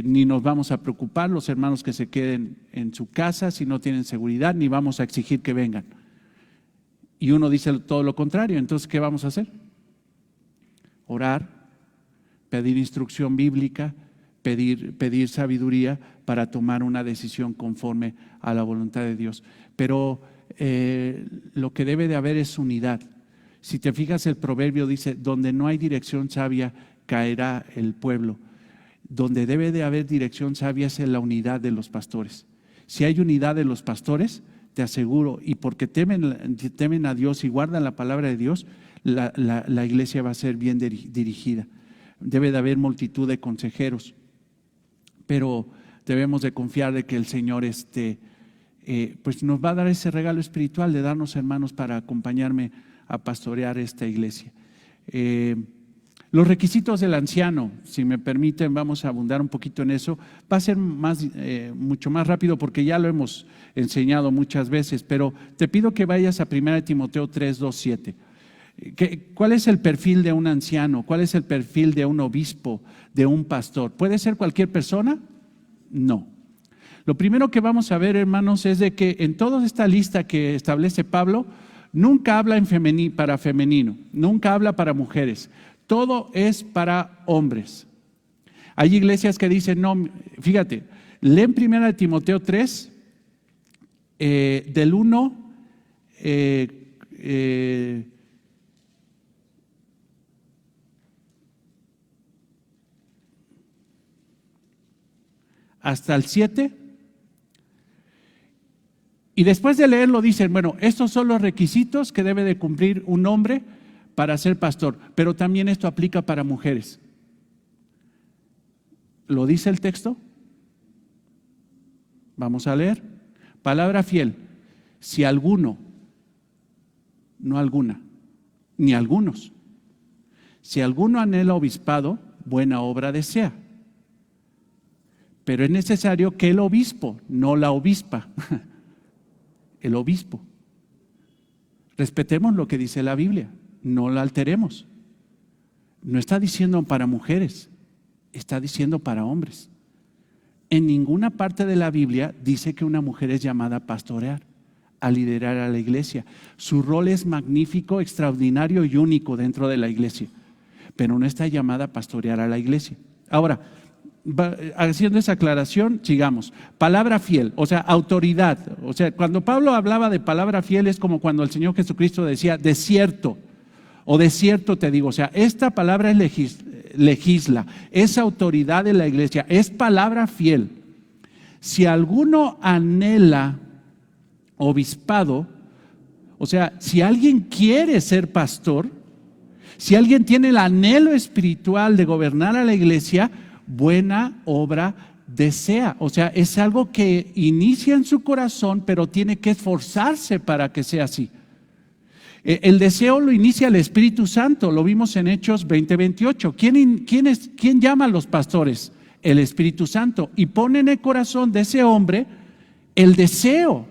ni nos vamos a preocupar los hermanos que se queden en su casa si no tienen seguridad, ni vamos a exigir que vengan. Y uno dice todo lo contrario. Entonces, ¿qué vamos a hacer? Orar, pedir instrucción bíblica, pedir sabiduría para tomar una decisión conforme a la voluntad de Dios. Pero lo que debe de haber es unidad. Si te fijas, el proverbio dice, donde no hay dirección sabia, caerá el pueblo. Donde debe de haber dirección sabia es en la unidad de los pastores. Si hay unidad de los pastores, te aseguro, y porque temen a Dios y guardan la palabra de Dios, la iglesia va a ser bien dirigida. Debe de haber multitud de consejeros, pero debemos de confiar de que el Señor pues nos va a dar ese regalo espiritual de darnos hermanos para acompañarme a pastorear esta iglesia. Los requisitos del anciano, si me permiten, vamos a abundar un poquito en eso. Va a ser mucho más rápido porque ya lo hemos enseñado muchas veces, pero te pido que vayas a 1 Timoteo 3, 2, 7. ¿Cuál es el perfil de un anciano? ¿Cuál es el perfil de un obispo, de un pastor? ¿Puede ser cualquier persona? No. Lo primero que vamos a ver, hermanos, es de que en toda esta lista que establece Pablo, nunca habla para femenino, nunca habla para mujeres. Todo es para hombres. Hay iglesias que dicen, no, fíjate, leen 1 Timoteo 3, del 1 hasta el 7. Y después de leerlo dicen, bueno, estos son los requisitos que debe de cumplir un hombre para ser pastor, pero también esto aplica para mujeres. ¿Lo dice el texto? Vamos a leer. Palabra fiel. Si alguno, no alguna, ni algunos. Si alguno anhela obispado, buena obra desea. Pero es necesario que el obispo, no la obispa, el obispo. Respetemos lo que dice la Biblia. No la alteremos. No está diciendo para mujeres, está diciendo para hombres. En ninguna parte de la Biblia dice que una mujer es llamada a pastorear, a liderar a la iglesia. Su rol es magnífico, extraordinario y único dentro de la iglesia, pero no está llamada a pastorear a la iglesia. Ahora, haciendo esa aclaración, sigamos. Palabra fiel, o sea, autoridad. O sea, cuando Pablo hablaba de palabra fiel es como cuando el Señor Jesucristo decía, de cierto, o de cierto te digo. O sea, esta palabra es legisla, es autoridad de la iglesia, es palabra fiel. Si alguno anhela obispado, o sea, si alguien quiere ser pastor, si alguien tiene el anhelo espiritual de gobernar a la iglesia, buena obra desea. O sea, es algo que inicia en su corazón, pero tiene que esforzarse para que sea así. El deseo lo inicia el Espíritu Santo, lo vimos en Hechos 20:28. ¿Quién llama a los pastores? El Espíritu Santo, y pone en el corazón de ese hombre el deseo.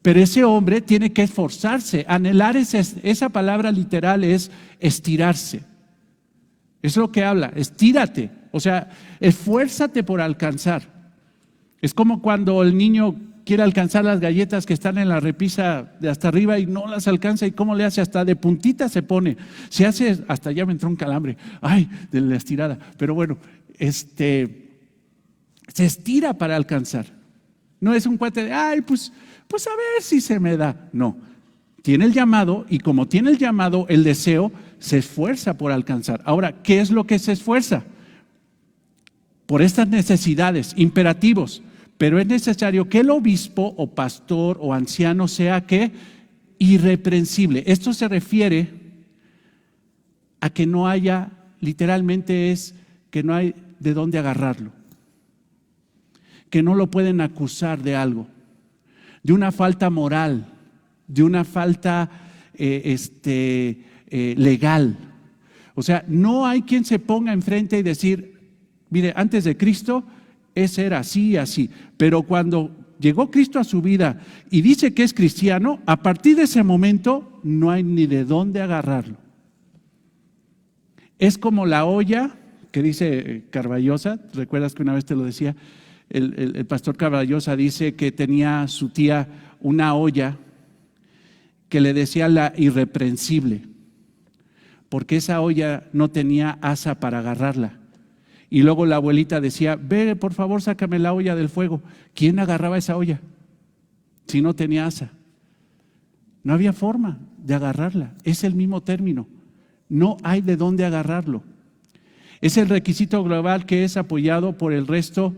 Pero ese hombre tiene que esforzarse. Anhelar, esa palabra literal es estirarse. Eso es lo que habla, estírate. O sea, esfuérzate por alcanzar. Es como cuando el niño quiere alcanzar las galletas que están en la repisa de hasta arriba y no las alcanza, y cómo le hace, hasta de puntita se pone, se hace, hasta ya me entró un calambre, ay, de la estirada, pero bueno, se estira para alcanzar. No es un cuate de, ay, pues a ver si se me da. No, tiene el llamado, y como tiene el llamado, el deseo, se esfuerza por alcanzar. Ahora, ¿qué es lo que se esfuerza? Por estas necesidades, imperativos. Pero es necesario que el obispo o pastor o anciano sea ¿qué? Irreprensible. Esto se refiere a que no haya, literalmente es que no hay de dónde agarrarlo, que no lo pueden acusar de algo, de una falta moral, de una falta legal. O sea, no hay quien se ponga enfrente y decir, mire, antes de Cristo ese era así y así, pero cuando llegó Cristo a su vida y dice que es cristiano, a partir de ese momento no hay ni de dónde agarrarlo. Es como la olla que dice Carballosa. ¿Recuerdas que una vez te lo decía? El pastor Carballosa dice que tenía su tía una olla que le decía la irreprensible, porque esa olla no tenía asa para agarrarla. Y luego la abuelita decía, ve, por favor, sácame la olla del fuego. ¿Quién agarraba esa olla si no tenía asa? No había forma de agarrarla. Es el mismo término. No hay de dónde agarrarlo. Es el requisito global que es apoyado por el resto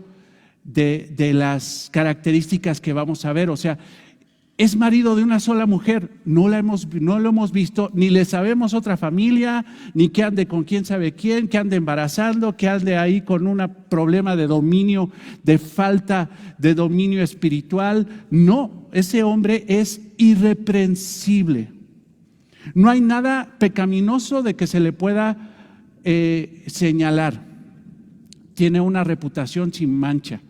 de las características que vamos a ver. O sea, es marido de una sola mujer, no lo hemos visto, ni le sabemos otra familia, ni que ande con quién sabe quién, que ande embarazando, que ande ahí con un problema de dominio, de falta de dominio espiritual. No, ese hombre es irreprensible. No hay nada pecaminoso de que se le pueda señalar, tiene una reputación sin mancha.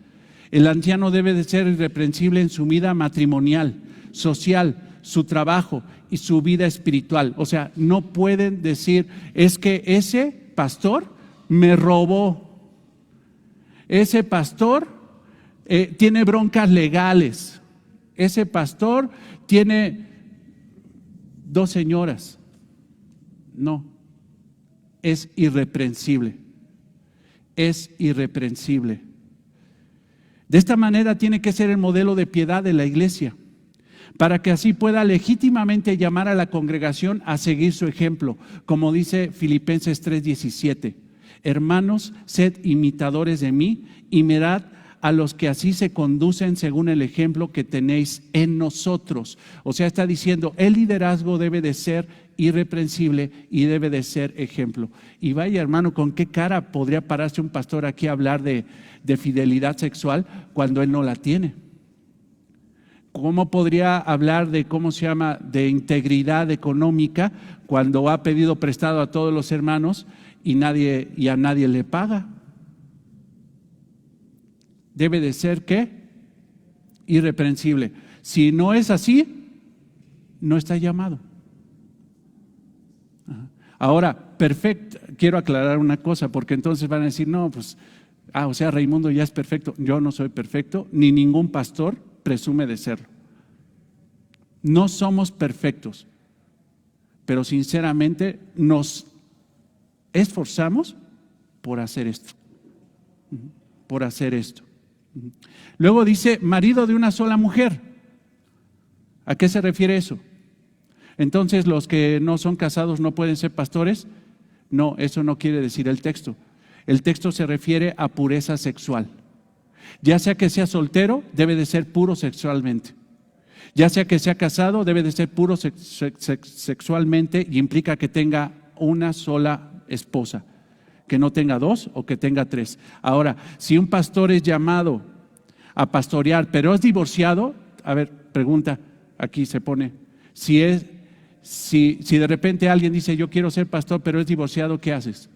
El anciano debe de ser irreprensible en su vida matrimonial, social, su trabajo y su vida espiritual. O sea, no pueden decir, es que ese pastor me robó, ese pastor tiene broncas legales, ese pastor tiene 2 señoras. No, es irreprensible, es irreprensible. De esta manera tiene que ser el modelo de piedad de la iglesia, para que así pueda legítimamente llamar a la congregación a seguir su ejemplo, como dice Filipenses 3:17. Hermanos, sed imitadores de mí y mirad a los que así se conducen según el ejemplo que tenéis en nosotros. O sea, está diciendo, el liderazgo debe de ser irreprensible y debe de ser ejemplo. Y vaya, hermano, ¿con qué cara podría pararse un pastor aquí a hablar de fidelidad sexual cuando él no la tiene? ¿Cómo podría hablar de, de integridad económica cuando ha pedido prestado a todos los hermanos y a nadie le paga? Debe de ser, ¿qué? Irreprensible. Si no es así, no está llamado. Ahora, perfecto, quiero aclarar una cosa, porque entonces van a decir, no, pues, o sea, Raimundo ya es perfecto. Yo no soy perfecto, ni ningún pastor presume de serlo. No somos perfectos, pero sinceramente nos esforzamos por hacer esto, por hacer esto. Luego dice, marido de una sola mujer. ¿A qué se refiere eso? Entonces, ¿los que no son casados no pueden ser pastores? No, eso no quiere decir el texto. El texto se refiere a pureza sexual. Ya sea que sea soltero, debe de ser puro sexualmente. Ya sea que sea casado, debe de ser puro sexualmente y implica que tenga una sola esposa, que no tenga 2 o que tenga 3. Ahora, si un pastor es llamado a pastorear, pero es divorciado, a ver, pregunta, aquí se pone, si de repente alguien dice yo quiero ser pastor, pero es divorciado, ¿qué haces?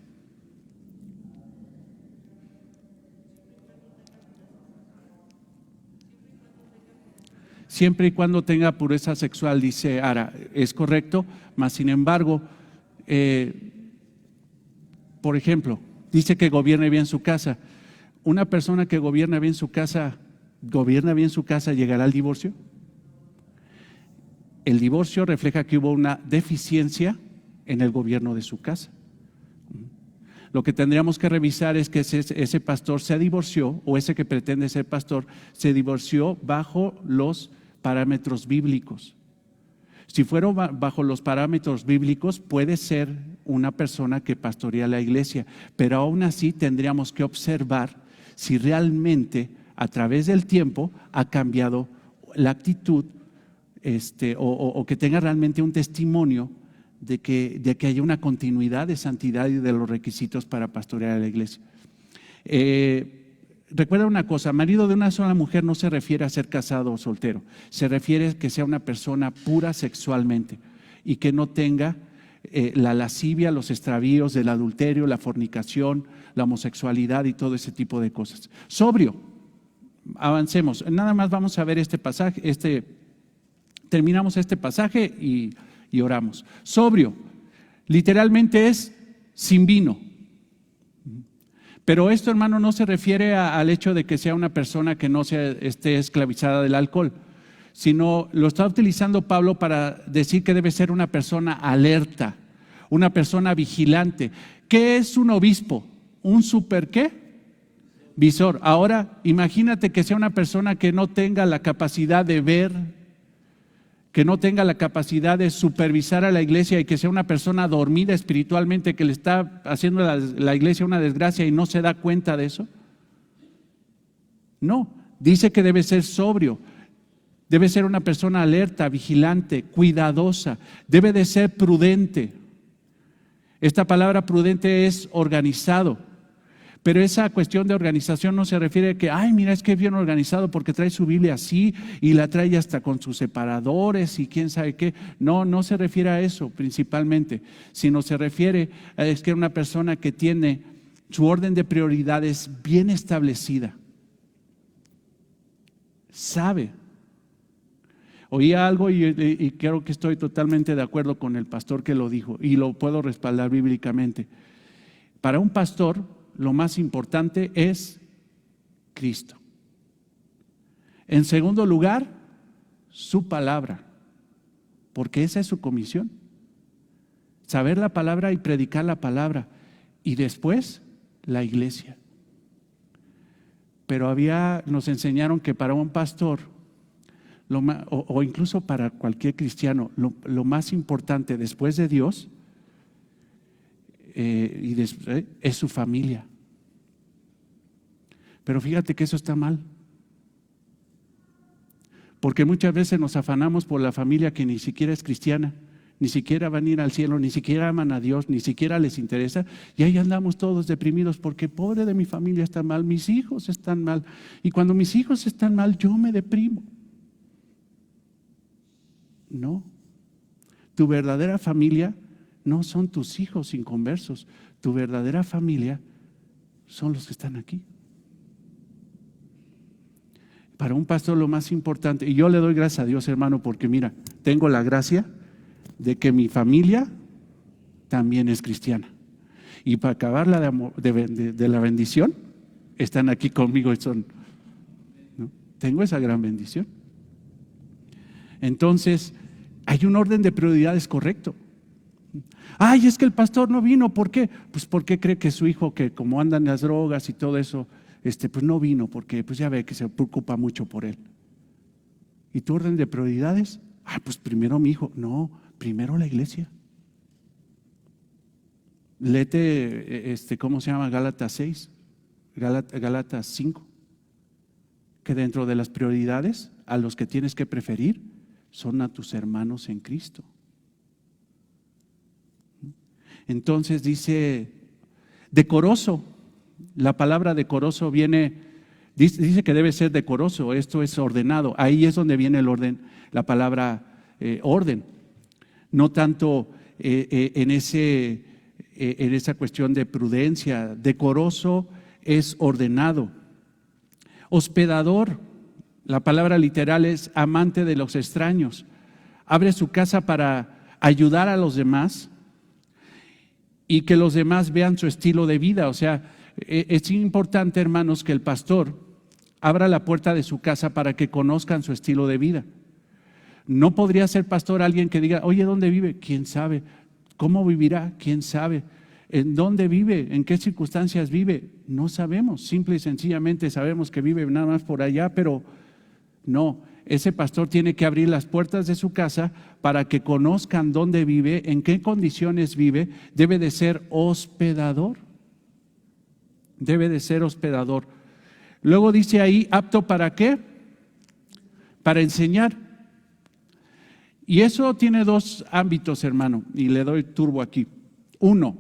Siempre y cuando tenga pureza sexual, dice Ara, es correcto, mas sin embargo, por ejemplo, dice que gobierne bien su casa. Una persona que gobierna bien su casa, ¿llegará al divorcio? El divorcio refleja que hubo una deficiencia en el gobierno de su casa. Lo que tendríamos que revisar es que ese pastor se divorció, o ese que pretende ser pastor, se divorció bajo los parámetros bíblicos. Si fueron bajo los parámetros bíblicos, puede ser una persona que pastorea la iglesia, pero aún así tendríamos que observar si realmente a través del tiempo ha cambiado la actitud, o que tenga realmente un testimonio de que haya una continuidad de santidad y de los requisitos para pastorear a la iglesia. Recuerda una cosa, marido de una sola mujer no se refiere a ser casado o soltero, se refiere a que sea una persona pura sexualmente y que no tenga la lascivia, los extravíos del adulterio, la fornicación, la homosexualidad y todo ese tipo de cosas. Sobrio, avancemos, nada más vamos a ver este pasaje, terminamos este pasaje y oramos. Sobrio, literalmente es sin vino. Pero esto, hermano, no se refiere al hecho de que sea una persona que no esté esclavizada del alcohol, sino lo está utilizando Pablo para decir que debe ser una persona alerta, una persona vigilante. ¿Qué es un obispo? ¿Un super qué? Visor. Ahora, imagínate que sea una persona que no tenga la capacidad de ver, que no tenga la capacidad de supervisar a la iglesia y que sea una persona dormida espiritualmente, que le está haciendo la iglesia una desgracia y no se da cuenta de eso. No, dice que debe ser sobrio, debe ser una persona alerta, vigilante, cuidadosa, debe de ser prudente. Esta palabra prudente es organizado, Pero esa cuestión de organización no se refiere a que, ay, mira, es que es bien organizado porque trae su Biblia así y la trae hasta con sus separadores y quién sabe qué. No, no se refiere a eso principalmente, sino se refiere a es que una persona que tiene su orden de prioridades bien establecida, sabe. Oí algo y creo que estoy totalmente de acuerdo con el pastor que lo dijo y lo puedo respaldar bíblicamente. Para un pastor, lo más importante es Cristo. En segundo lugar, su palabra, porque esa es su comisión. Saber la palabra y predicar la palabra. Y después, la iglesia. Pero nos enseñaron que para un pastor, o incluso para cualquier cristiano, lo más importante después de Dios es su familia. Pero fíjate que eso está mal, porque muchas veces nos afanamos por la familia que ni siquiera es cristiana, ni siquiera van a ir al cielo, ni siquiera aman a Dios, ni siquiera les interesa, y ahí andamos todos deprimidos porque pobre de mi familia está mal, mis hijos están mal, y cuando mis hijos están mal yo me deprimo. No, tu verdadera familia no son tus hijos inconversos, tu verdadera familia son los que están aquí. Para un pastor lo más importante, y yo le doy gracias a Dios, hermano, porque mira, tengo la gracia de que mi familia también es cristiana. Y para acabarla de la bendición, están aquí conmigo y son, ¿no? Tengo esa gran bendición. Entonces, hay un orden de prioridades correcto. Ay, es que el pastor no vino, ¿por qué? Pues porque cree que su hijo, que como andan las drogas y todo eso, pues no vino, porque pues ya ve que se preocupa mucho por él. ¿Y tu orden de prioridades? Pues primero mi hijo. No, primero la iglesia. Léete, ¿cómo se llama? Gálatas 6, Gálatas 5, que dentro de las prioridades a los que tienes que preferir son a tus hermanos en Cristo. Entonces dice, decoroso. La palabra decoroso dice que debe ser decoroso, esto es ordenado. Ahí es donde viene el orden, la palabra orden. No tanto en esa cuestión de prudencia. Decoroso es ordenado. Hospedador, la palabra literal es amante de los extraños. Abre su casa para ayudar a los demás y que los demás vean su estilo de vida. O sea, es importante, hermanos, que el pastor abra la puerta de su casa para que conozcan su estilo de vida. No podría ser pastor alguien que diga, oye, ¿dónde vive? ¿Quién sabe? ¿Cómo vivirá? ¿Quién sabe? ¿En dónde vive? ¿En qué circunstancias vive? No sabemos, simple y sencillamente sabemos que vive nada más por allá, pero no, ese pastor tiene que abrir las puertas de su casa para que conozcan dónde vive, en qué condiciones vive. Debe de ser hospedador. Debe de ser hospedador. Luego dice ahí, ¿apto para qué? Para enseñar. Y eso tiene dos ámbitos, hermano, y le doy turbo aquí. Uno,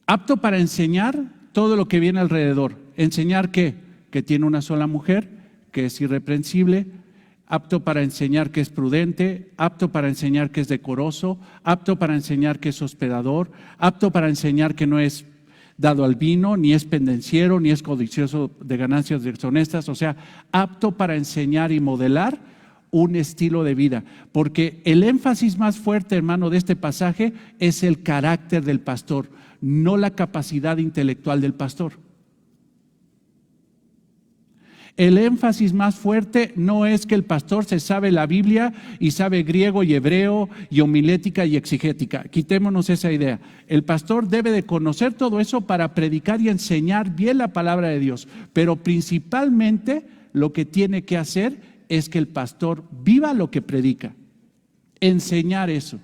apto para enseñar todo lo que viene alrededor. ¿Enseñar qué? Que tiene una sola mujer, que es irreprensible. Apto para enseñar que es prudente, apto para enseñar que es decoroso, apto para enseñar que es hospedador, apto para enseñar que no es dado al vino, ni es pendenciero, ni es codicioso de ganancias deshonestas. O sea, apto para enseñar y modelar un estilo de vida. Porque el énfasis más fuerte, hermano, de este pasaje es el carácter del pastor, no la capacidad intelectual del pastor. El énfasis más fuerte no es que el pastor se sabe la Biblia y sabe griego y hebreo y homilética y exigética. Quitémonos esa idea. El pastor debe de conocer todo eso para predicar y enseñar bien la palabra de Dios. Pero principalmente lo que tiene que hacer es que el pastor viva lo que predica. Enseñar eso.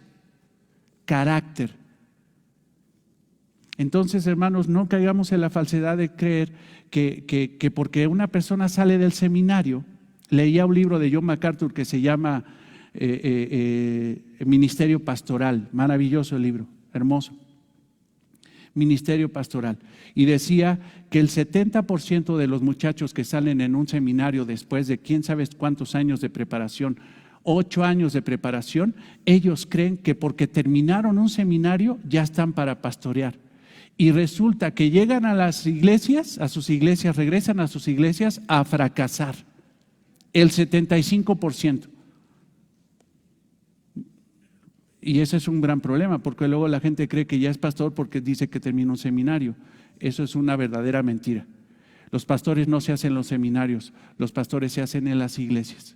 Carácter. Entonces, hermanos, no caigamos en la falsedad de creer que porque una persona sale del seminario. Leía un libro de John MacArthur que se llama Ministerio Pastoral. Maravilloso el libro, hermoso. ministerio pastoral. Y decía que el 70% de los muchachos que salen en un seminario después de quién sabe cuántos años de preparación, 8 años de preparación, ellos creen que porque terminaron un seminario ya están para pastorear. Y resulta que llegan a las iglesias, regresan a sus iglesias a fracasar. El 75%. Y ese es un gran problema, porque luego la gente cree que ya es pastor porque dice que terminó un seminario. Eso es una verdadera mentira. Los pastores no se hacen en los seminarios, los pastores se hacen en las iglesias,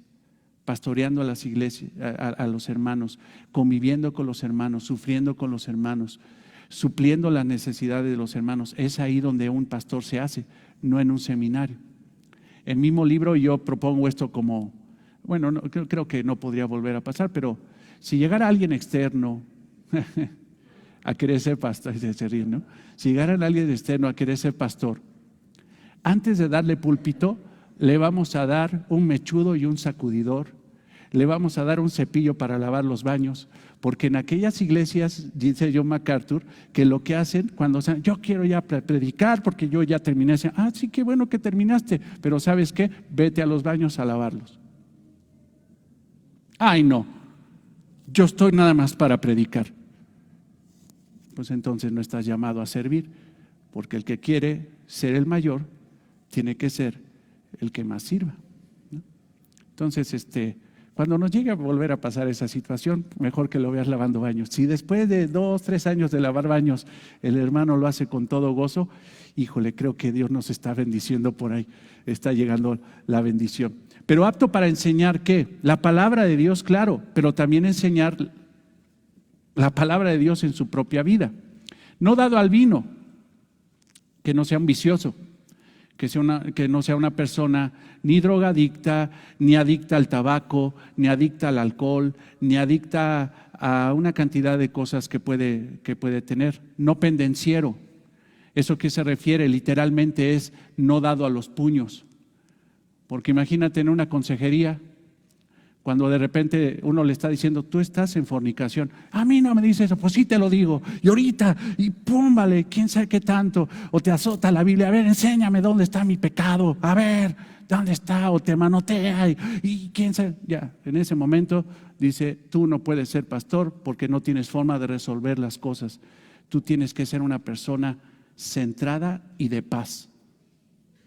pastoreando a las iglesias, a los hermanos, conviviendo con los hermanos, sufriendo con los hermanos, supliendo las necesidades de los hermanos. Es ahí donde un pastor se hace, no en un seminario. En mi mismo libro yo propongo esto como, bueno, no, creo que no podría volver a pasar, pero si llegara alguien externo a querer ser pastor, ¿no? Si llegara alguien externo a querer ser pastor, antes de darle púlpito, le vamos a dar un mechudo y un sacudidor, le vamos a dar un cepillo para lavar los baños, porque en aquellas iglesias, dice John MacArthur, que lo que hacen cuando yo quiero ya predicar porque yo ya terminé, sí, qué bueno que terminaste, pero ¿sabes qué? Vete a los baños a lavarlos. Ay, no, yo estoy nada más para predicar. Pues entonces no estás llamado a servir, porque el que quiere ser el mayor tiene que ser el que más sirva, ¿no? Entonces, cuando nos llegue a volver a pasar esa situación, mejor que lo veas lavando baños. Si después de 2, 3 años de lavar baños el hermano lo hace con todo gozo, híjole, creo que Dios nos está bendiciendo por ahí, está llegando la bendición. Pero apto para enseñar ¿qué? La palabra de Dios, claro, pero también enseñar la palabra de Dios en su propia vida. No dado al vino, que no sea un vicioso, que no sea una persona ni drogadicta, ni adicta al tabaco, ni adicta al alcohol, ni adicta a una cantidad de cosas que puede tener. No pendenciero. Eso que se refiere literalmente es no dado a los puños. Porque imagínate en una consejería, cuando de repente uno le está diciendo, tú estás en fornicación. A mí no me dice eso, pues sí te lo digo. Y ahorita, y pum, vale, quién sabe qué tanto. O te azota la Biblia, a ver, enséñame dónde está mi pecado. A ver, ¿dónde está? O te manotea. Y quién sabe. Ya, en ese momento dice, tú no puedes ser pastor porque no tienes forma de resolver las cosas. Tú tienes que ser una persona centrada y de paz.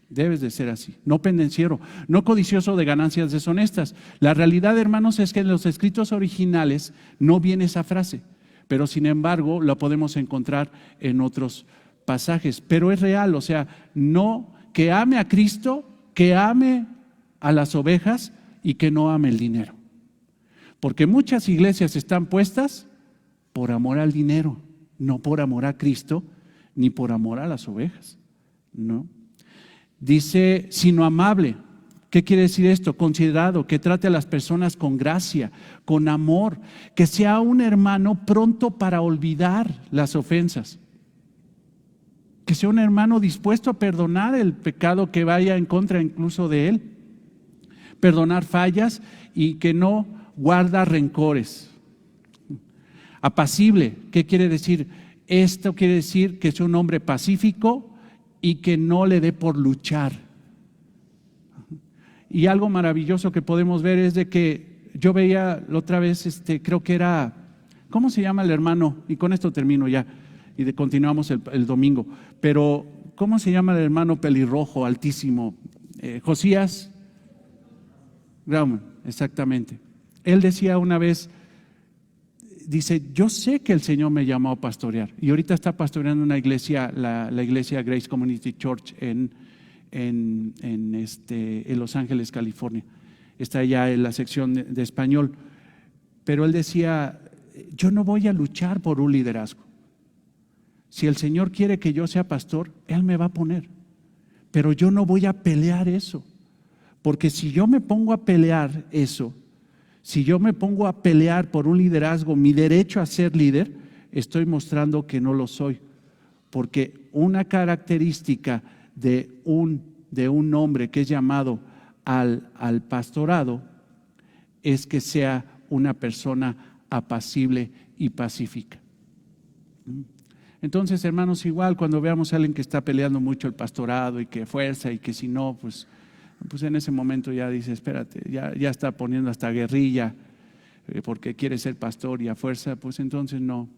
Debes de ser así, no pendenciero, no codicioso de ganancias deshonestas. La realidad, hermanos, es que en los escritos originales no viene esa frase, pero sin embargo la podemos encontrar en otros pasajes. Pero es real, o sea, no que ame a Cristo, que ame a las ovejas y que no ame el dinero. Porque muchas iglesias están puestas por amor al dinero, no por amor a Cristo, ni por amor a las ovejas, ¿no? Dice, sino amable. ¿Qué quiere decir esto? Considerado, que trate a las personas con gracia, con amor, que sea un hermano pronto para olvidar las ofensas, que sea un hermano dispuesto a perdonar el pecado que vaya en contra incluso de él, perdonar fallas y que no guarda rencores. Apacible, ¿qué quiere decir? Esto quiere decir que es un hombre pacífico y que no le dé por luchar. Y algo maravilloso que podemos ver es de que yo veía la otra vez, creo que era, ¿cómo se llama el hermano? Y con esto termino ya, y continuamos el domingo. Pero, ¿cómo se llama el hermano pelirrojo, altísimo? Josías Grauman, exactamente. Él decía una vez, dice, yo sé que el Señor me llamó a pastorear, y ahorita está pastoreando una iglesia, la iglesia Grace Community Church en Los Ángeles, California. Está allá en la sección de español. Pero él decía, yo no voy a luchar por un liderazgo. Si el Señor quiere que yo sea pastor, Él me va a poner. Pero yo no voy a pelear eso. Porque si yo me pongo a pelear eso, si yo me pongo a pelear por un liderazgo, mi derecho a ser líder, estoy mostrando que no lo soy. Porque una característica de un hombre que es llamado al pastorado es que sea una persona apacible y pacífica. Entonces, hermanos, igual cuando veamos a alguien que está peleando mucho el pastorado y que fuerza y que si no, pues en ese momento ya dice, espérate, ya está poniendo hasta guerrilla porque quiere ser pastor y a fuerza, pues entonces no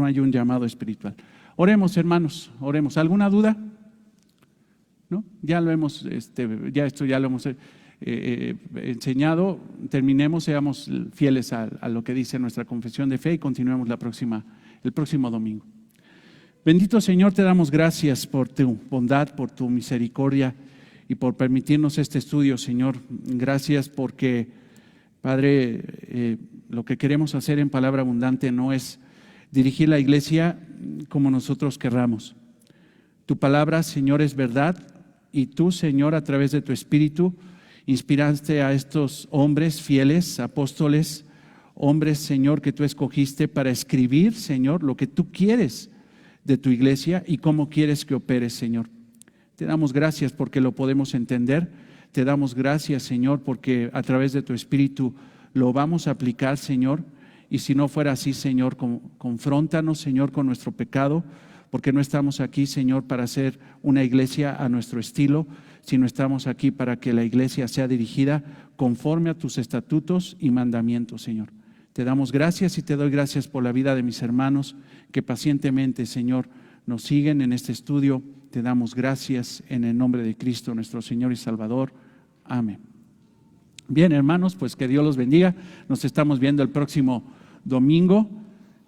hay un llamado espiritual. Oremos, hermanos, oremos. ¿Alguna duda? ¿No? Ya lo hemos, ya lo hemos enseñado. Terminemos, seamos fieles a lo que dice nuestra confesión de fe y continuemos el próximo domingo. Bendito Señor, te damos gracias por tu bondad, por tu misericordia y por permitirnos este estudio, Señor. Gracias porque, Padre, lo que queremos hacer en Palabra Abundante no es dirigir la iglesia como nosotros querramos. Tu palabra, Señor, es verdad y tú, Señor, a través de tu Espíritu, inspiraste a estos hombres fieles, apóstoles, hombres, Señor, que tú escogiste para escribir, Señor, lo que tú quieres de tu iglesia y cómo quieres que operes, Señor. Te damos gracias porque lo podemos entender. Te damos gracias, Señor, porque a través de tu Espíritu lo vamos a aplicar, Señor. Y si no fuera así, Señor, confróntanos, Señor, con nuestro pecado, porque no estamos aquí, Señor, para hacer una iglesia a nuestro estilo, sino estamos aquí para que la iglesia sea dirigida conforme a tus estatutos y mandamientos, Señor. Te damos gracias y te doy gracias por la vida de mis hermanos que pacientemente, Señor, nos siguen en este estudio. Te damos gracias en el nombre de Cristo, nuestro Señor y Salvador. Amén. Bien, hermanos, pues que Dios los bendiga. Nos estamos viendo el próximo domingo.